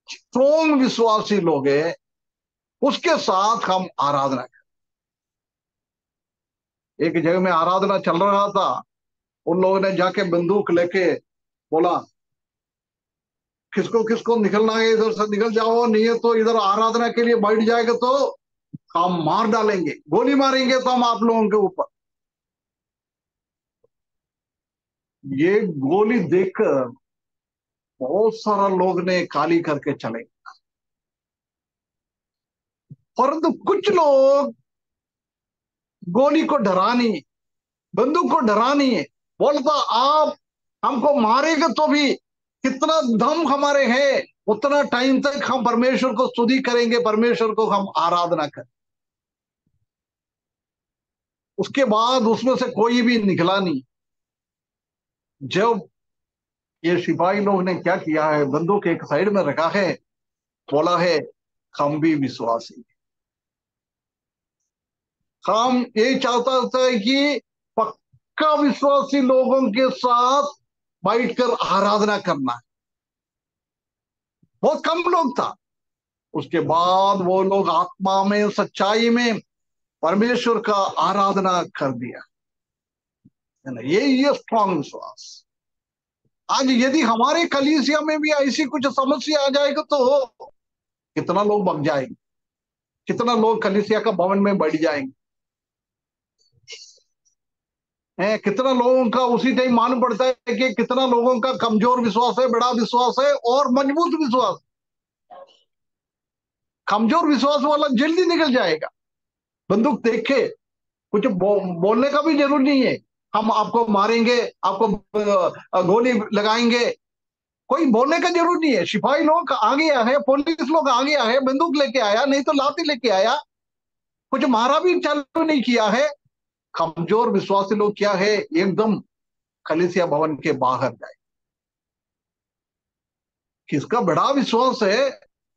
स्ट्रोंग विश्वासी लोग है, उसके साथ हम आराधना करें। एक जगह में आराधना चल रहा था, उन लोगों ने जाके बंदूक लेके बोला किसको किसको निकलना है इधर से निकल जाओ, नहीं है तो इधर आराधना के लिए बैठ जाएगा तो हम मार डालेंगे, गोली मारेंगे तो हम आप लोगों के ऊपर। ये गोली देखकर बहुत सारा लोग ने काली करके चले, परंतु कुछ लोग गोली को डरा नहीं, बंदूक को डरा नहीं है, बोलता आप हमको मारेंगे तो भी कितना दम हमारे है उतना टाइम तक हम परमेश्वर को स्तुति करेंगे, परमेश्वर को हम आराधना करें। उसके बाद उसमें से कोई भी निकला नहीं। जब ये सिपाही लोग ने क्या किया है, बंदूक एक साइड में रखा है, बोला है हम भी विश्वासी, हम यही चाहता है कि पक्का विश्वासी लोगों के साथ बैठकर आराधना करना है। बहुत कम लोग था। उसके बाद वो लोग आत्मा में सच्चाई में परमेश्वर का आराधना कर दिया, है ना। ये स्ट्रॉन्ग विश्वास। आज यदि हमारे कलीसिया में भी ऐसी कुछ समस्या आ जाएगी तो कितना लोग भाग जाएंगे, कितना लोग कलीसिया का भवन में बैठ जाएंगे, कितना लोगों का उसी टाइम मालूम पड़ता है कि कितना लोगों का कमजोर विश्वास है, बड़ा विश्वास है और मजबूत विश्वास। कमजोर विश्वास वाला जल्दी निकल जाएगा, बंदूक देख के कुछ बोलने का भी जरूर नहीं है, हम आपको मारेंगे, आपको गोली लगाएंगे, कोई बोलने का जरूर नहीं है। सिपाही लोग आ गया है, पुलिस लोग आ गया है, बंदूक लेके आया, नहीं तो लाठी लेके आया, कुछ मारा भी चालू नहीं किया है। कमजोर विश्वासी लोग क्या है, एकदम कलीसिया भवन के बाहर जाए। किसका बड़ा विश्वास है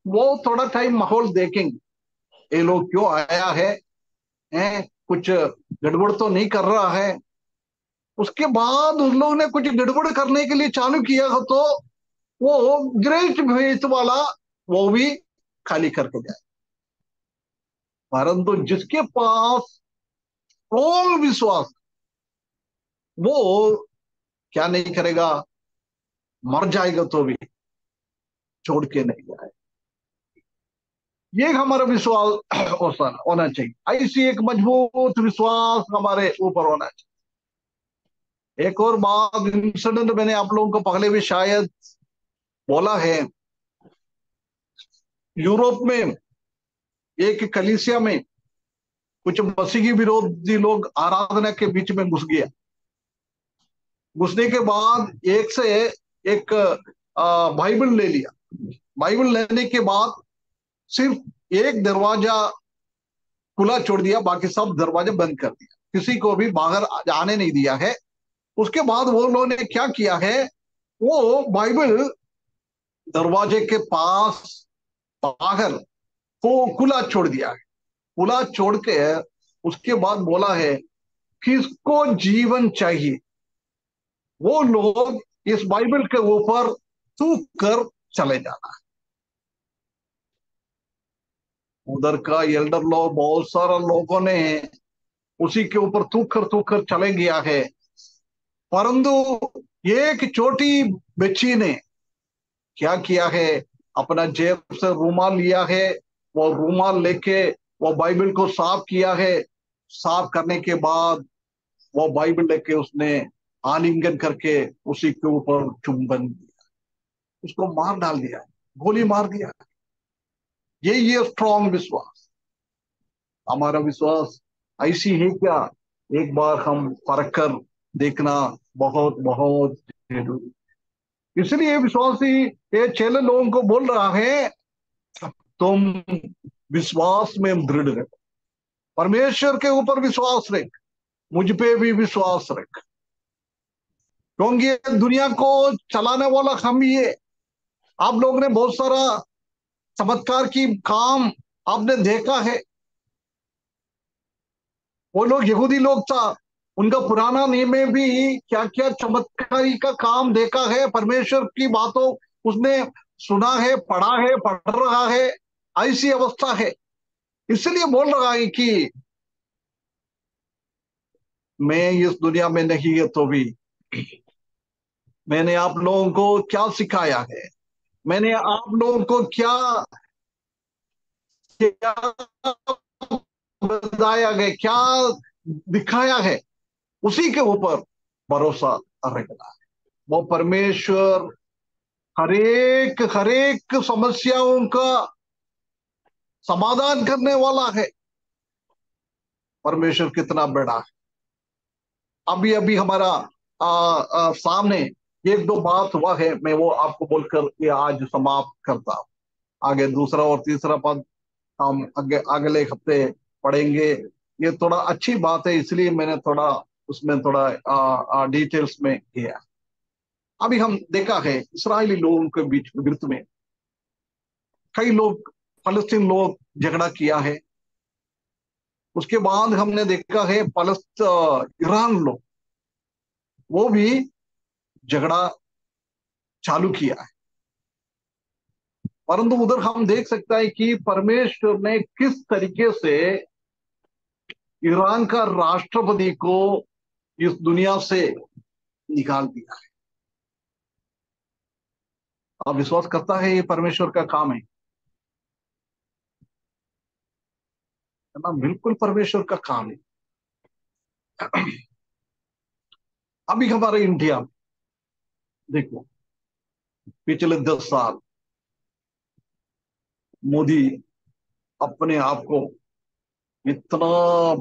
वो थोड़ा टाइम माहौल देखेंगे, ये लोग क्यों आया है, कुछ गड़बड़ तो नहीं कर रहा है। उसके बाद उन लोग ने कुछ गड़बड़ करने के लिए चालू किया तो वो ग्रेट फेथ वाला वो भी खाली करके जाए। परंतु जिसके पास स्ट्रॉन्ग विश्वास, वो क्या नहीं करेगा, मर जाएगा तो भी छोड़ के नहीं जाए। ये हमारा विश्वास होना चाहिए, ऐसी एक मजबूत विश्वास हमारे ऊपर होना चाहिए। एक और बात, इंसिडेंट मैंने आप लोगों को पहले भी शायद बोला है, यूरोप में एक कलीसिया में कुछ मसीही विरोधी लोग आराधना के बीच में घुस गया। घुसने के बाद एक से एक बाइबल ले लिया। बाइबल लेने के बाद सिर्फ एक दरवाजा खुला छोड़ दिया, बाकी सब दरवाजे बंद कर दिया, किसी को भी बाहर आने नहीं दिया है। उसके बाद वो लोगों ने क्या किया है, वो बाइबल दरवाजे के पास बाहर वो खुला छोड़ दिया है। खुला छोड़ के उसके बाद बोला है किसको जीवन चाहिए वो लोग इस बाइबल के ऊपर थूक कर चले जाना है। उधर का एल्डर लोग, बहुत सारा लोगों ने उसी के ऊपर थूक कर चले गया है। परंतु एक छोटी बच्ची ने क्या किया है, अपना जेब से रूमाल लिया है, वो रूमाल लेके वो बाइबल को साफ किया है। साफ करने के बाद वो बाइबल लेके उसने आलिंगन करके उसी के ऊपर चुंबन दिया, उसको मार डाल दिया, गोली मार दिया। ये स्ट्रॉन्ग विश्वास। हमारा विश्वास ऐसी है क्या, एक बार हम परख कर देखना बहुत बहुत जरूरी। इसलिए विश्वासी ये चेले लोगों को बोल रहा है तुम विश्वास में दृढ़ रहो, परमेश्वर के ऊपर विश्वास रख, मुझ पे भी विश्वास रख, क्योंकि ये दुनिया को चलाने वाला हम ही है। आप लोगों ने बहुत सारा चमत्कार की काम आपने देखा है। वो लोग यहूदी लोग था, उनका पुराना नियम में भी क्या क्या चमत्कारी का काम देखा है। परमेश्वर की बातों उसने सुना है, पढ़ा है, पढ़ रहा है। ऐसी अवस्था है, इसलिए बोल रहा है कि मैं इस दुनिया में नहीं है तो भी मैंने आप लोगों को क्या सिखाया है, मैंने आप लोगों को क्या क्या बताया है, क्या दिखाया है, उसी के ऊपर भरोसा रखना है। वो परमेश्वर हरेक समस्याओं का समाधान करने वाला है। परमेश्वर कितना बड़ा है। अभी अभी हमारा सामने एक दो बात हुआ है, मैं वो आपको बोलकर ये आज समाप्त करता हूं। आगे दूसरा और तीसरा पद हम अगले हफ्ते पढ़ेंगे। ये थोड़ा अच्छी बात है, इसलिए मैंने थोड़ा उसमें थोड़ा डिटेल्स में गया। अभी हम देखा है इस्राएली लोगों के बीच विरुद्ध में कई लोग, फलस्तीन लोग झगड़ा किया है। उसके बाद हमने देखा है ईरान लोग, वो भी झगड़ा चालू किया है। परंतु उधर हम देख सकते हैं कि परमेश्वर ने किस तरीके से ईरान का राष्ट्रपति को इस दुनिया से निकाल दिया है। आप विश्वास करता है ये परमेश्वर का काम है ना? बिल्कुल परमेश्वर का काम है। अभी हमारे इंडिया में देखो, पिछले 10 साल मोदी अपने आप को इतना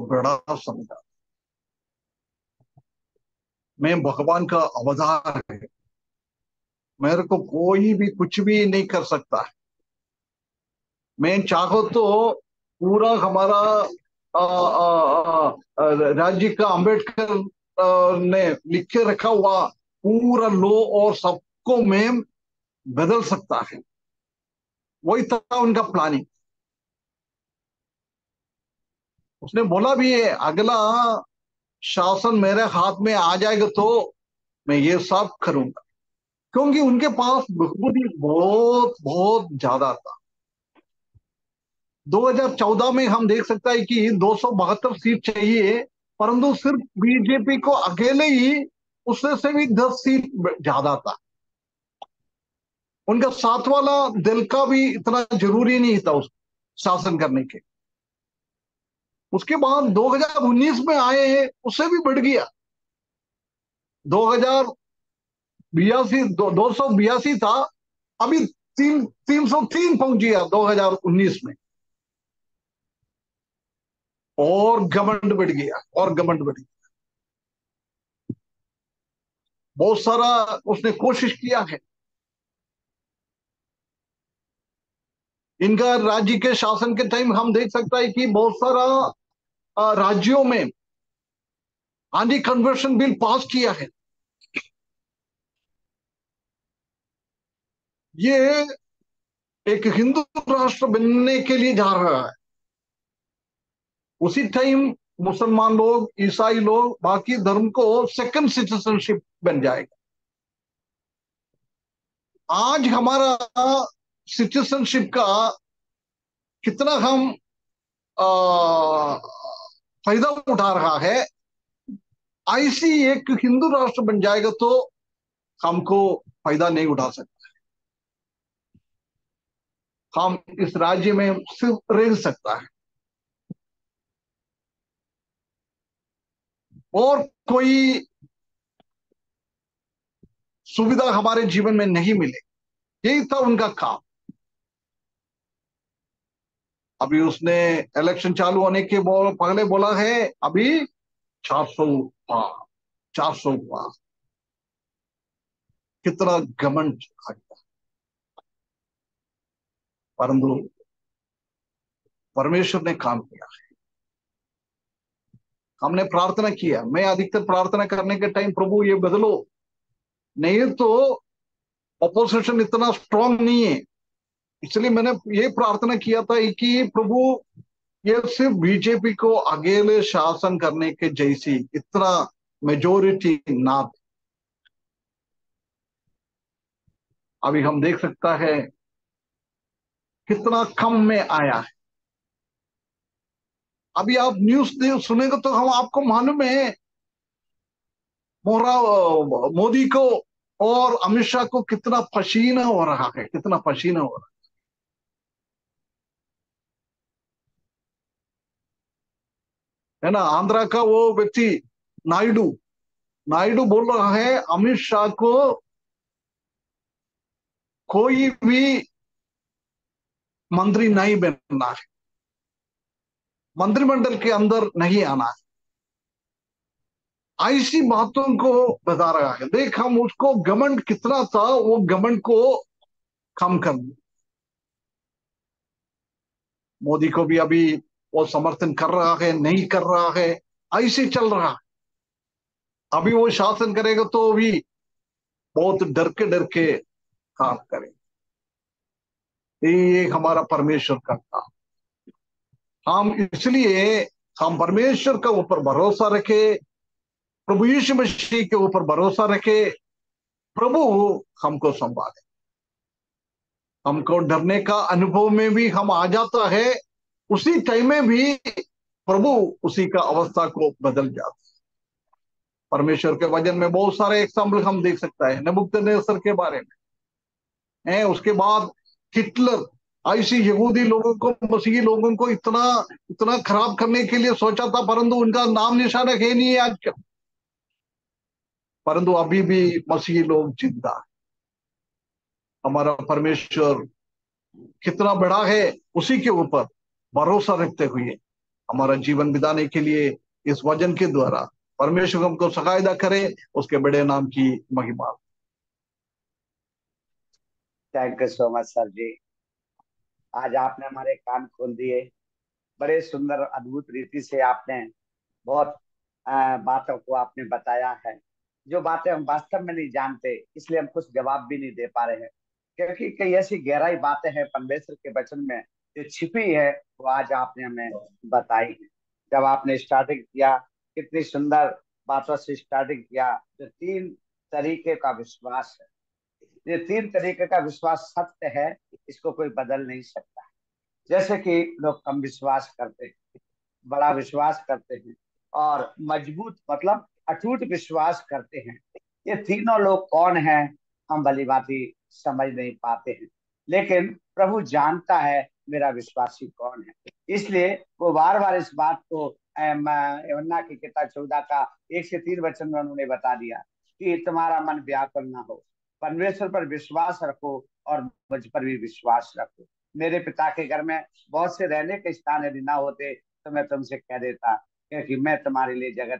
बड़ा समझा, मैं भगवान का अवतार है, मेरे को कोई भी कुछ भी नहीं कर सकता है। मैं चाहो तो पूरा हमारा राज्य का अंबेडकर ने लिख के रखा हुआ पूरा लॉ और सबको मैं बदल सकता है। वही था उनका प्लानिंग। उसने बोला भी है, अगला शासन मेरे हाथ में आ जाएगा तो मैं ये सब करूंगा, क्योंकि उनके पास बुद्धि बहुत बहुत ज्यादा था। 2014 में हम देख सकते हैं कि 272 सीट चाहिए, परंतु सिर्फ बीजेपी को अकेले ही उससे से भी 10 सीट ज्यादा था। उनका साथ वाला दल का भी इतना जरूरी नहीं था उस शासन करने के। उसके बाद 2019 में आए हैं, उससे भी बढ़ गया। 2082 282 था, अभी 303 पहुंच गया 2019 में। और घमंड बढ़ गया, और घमंड बढ़ गया। बहुत सारा उसने कोशिश किया है। इनका राज्य के शासन के टाइम हम देख सकता है कि बहुत सारा राज्यों में एंटी कन्वर्शन बिल पास किया है। ये एक हिंदू राष्ट्र बनने के लिए जा रहा है। उसी टाइम मुसलमान लोग, ईसाई लोग, बाकी धर्म को सेकंड सिटीजनशिप बन जाएगा। आज हमारा सिटीजनशिप का कितना हम आ, फायदा उठा रहा है। ऐसी एक हिंदू राष्ट्र बन जाएगा तो हमको फायदा नहीं उठा सकता। हम इस राज्य में सिर्फ रह सकता है, और कोई सुविधा हमारे जीवन में नहीं मिले। यही था उनका काम। अभी उसने इलेक्शन चालू होने के पहले बोला है अभी 400 पार, 400 पार। कितना घमंड आ गया। परंतु परमेश्वर ने काम किया है। हमने प्रार्थना किया, मैं अधिकतर प्रार्थना करने के टाइम प्रभु ये बदलो, नहीं तो ऑपोजिशन इतना स्ट्रांग नहीं है। इसलिए मैंने ये प्रार्थना किया था कि प्रभु ये सिर्फ बीजेपी को अकेले शासन करने के जैसी इतना मेजोरिटी ना। अभी हम देख सकता है कितना कम में आया है। अभी आप न्यूज सुनेंगे तो हम आपको मालूम है मोदी को और अमित शाह को कितना पसीना हो रहा है, कितना पसीना हो रहा है ना। आंध्रा का वो व्यक्ति नायडू नायडू बोल रहा है अमित शाह को कोई भी मंत्री नहीं बनना है, मंत्रिमंडल के अंदर नहीं आना है, ऐसी बातों को बता रहा है। देख, हम उसको घमंड कितना था, वो घमंड को कम कर दिया। मोदी को भी अभी वो समर्थन कर रहा है, नहीं कर रहा है, ऐसे चल रहा है। अभी वो शासन करेगा तो भी बहुत डर के काम करेगा। ये हमारा परमेश्वर का काम। हम इसलिए हम परमेश्वर का ऊपर भरोसा रखे, प्रभु यीशु मसीह के ऊपर भरोसा रखे, प्रभु हमको संभाले। हमको डरने का अनुभव में भी हम आ जाता है, उसी टाइम में भी प्रभु उसी का अवस्था को बदल जाता है। परमेश्वर के वचन में बहुत सारे एग्जाम्पल हम देख सकता है। नबूकदनेस्सर के बारे में है, उसके बाद हिटलर, ऐसी यहूदी लोगों को, मसीही लोगों को इतना इतना खराब करने के लिए सोचा था, परंतु उनका नाम निशाना है नहीं है आज, परंतु अभी भी मसीही लोग जिंदा। हमारा परमेश्वर कितना बड़ा है, उसी के ऊपर भरोसा रखते हुए हमारा जीवन बिताने के लिए इस वचन के द्वारा परमेश्वर हमको सहायता करे, उसके बड़े नाम की महिमा।
Thank you so much sir ji. आज आपने हमारे कान खोल दिए, बड़े सुंदर अद्भुत रीति से आपने बहुत बातों को आपने बताया है, जो बातें हम वास्तव में नहीं जानते, इसलिए हम कुछ जवाब भी नहीं दे पा रहे हैं, क्योंकि कई ऐसी गहराई बातें हैं परमेश्वर के वचन में जो छिपी है, वो आज आपने हमें बताई है। जब आपने स्टार्टिंग किया, कितनी सुंदर बातों से स्टार्टिंग किया, जो 3 तरीके का विश्वास है, ये 3 तरीके का विश्वास सत्य है, इसको कोई बदल नहीं सकता। जैसे कि लोग कम विश्वास करते हैं, बड़ा विश्वास करते हैं, और मजबूत मतलब अटूट विश्वास करते हैं। ये तीनों लोग कौन हैं, हम भली भांति समझ नहीं पाते हैं, लेकिन प्रभु जानता है मेरा विश्वासी कौन है। इसलिए वो बार बार इस बात को यूहन्ना की किताब 14 का 1 से 3 वचन में उन्होंने बता दिया कि तुम्हारा मन व्याकुल ना हो, परमेश्वर पर विश्वास रखो और मुझ पर भी विश्वास रखो। मेरे पिता के घर में बहुत से रहने के स्थान यदि ना होते तो मैं तुमसे कह देता, क्योंकि मैं तुम्हारे लिए जगह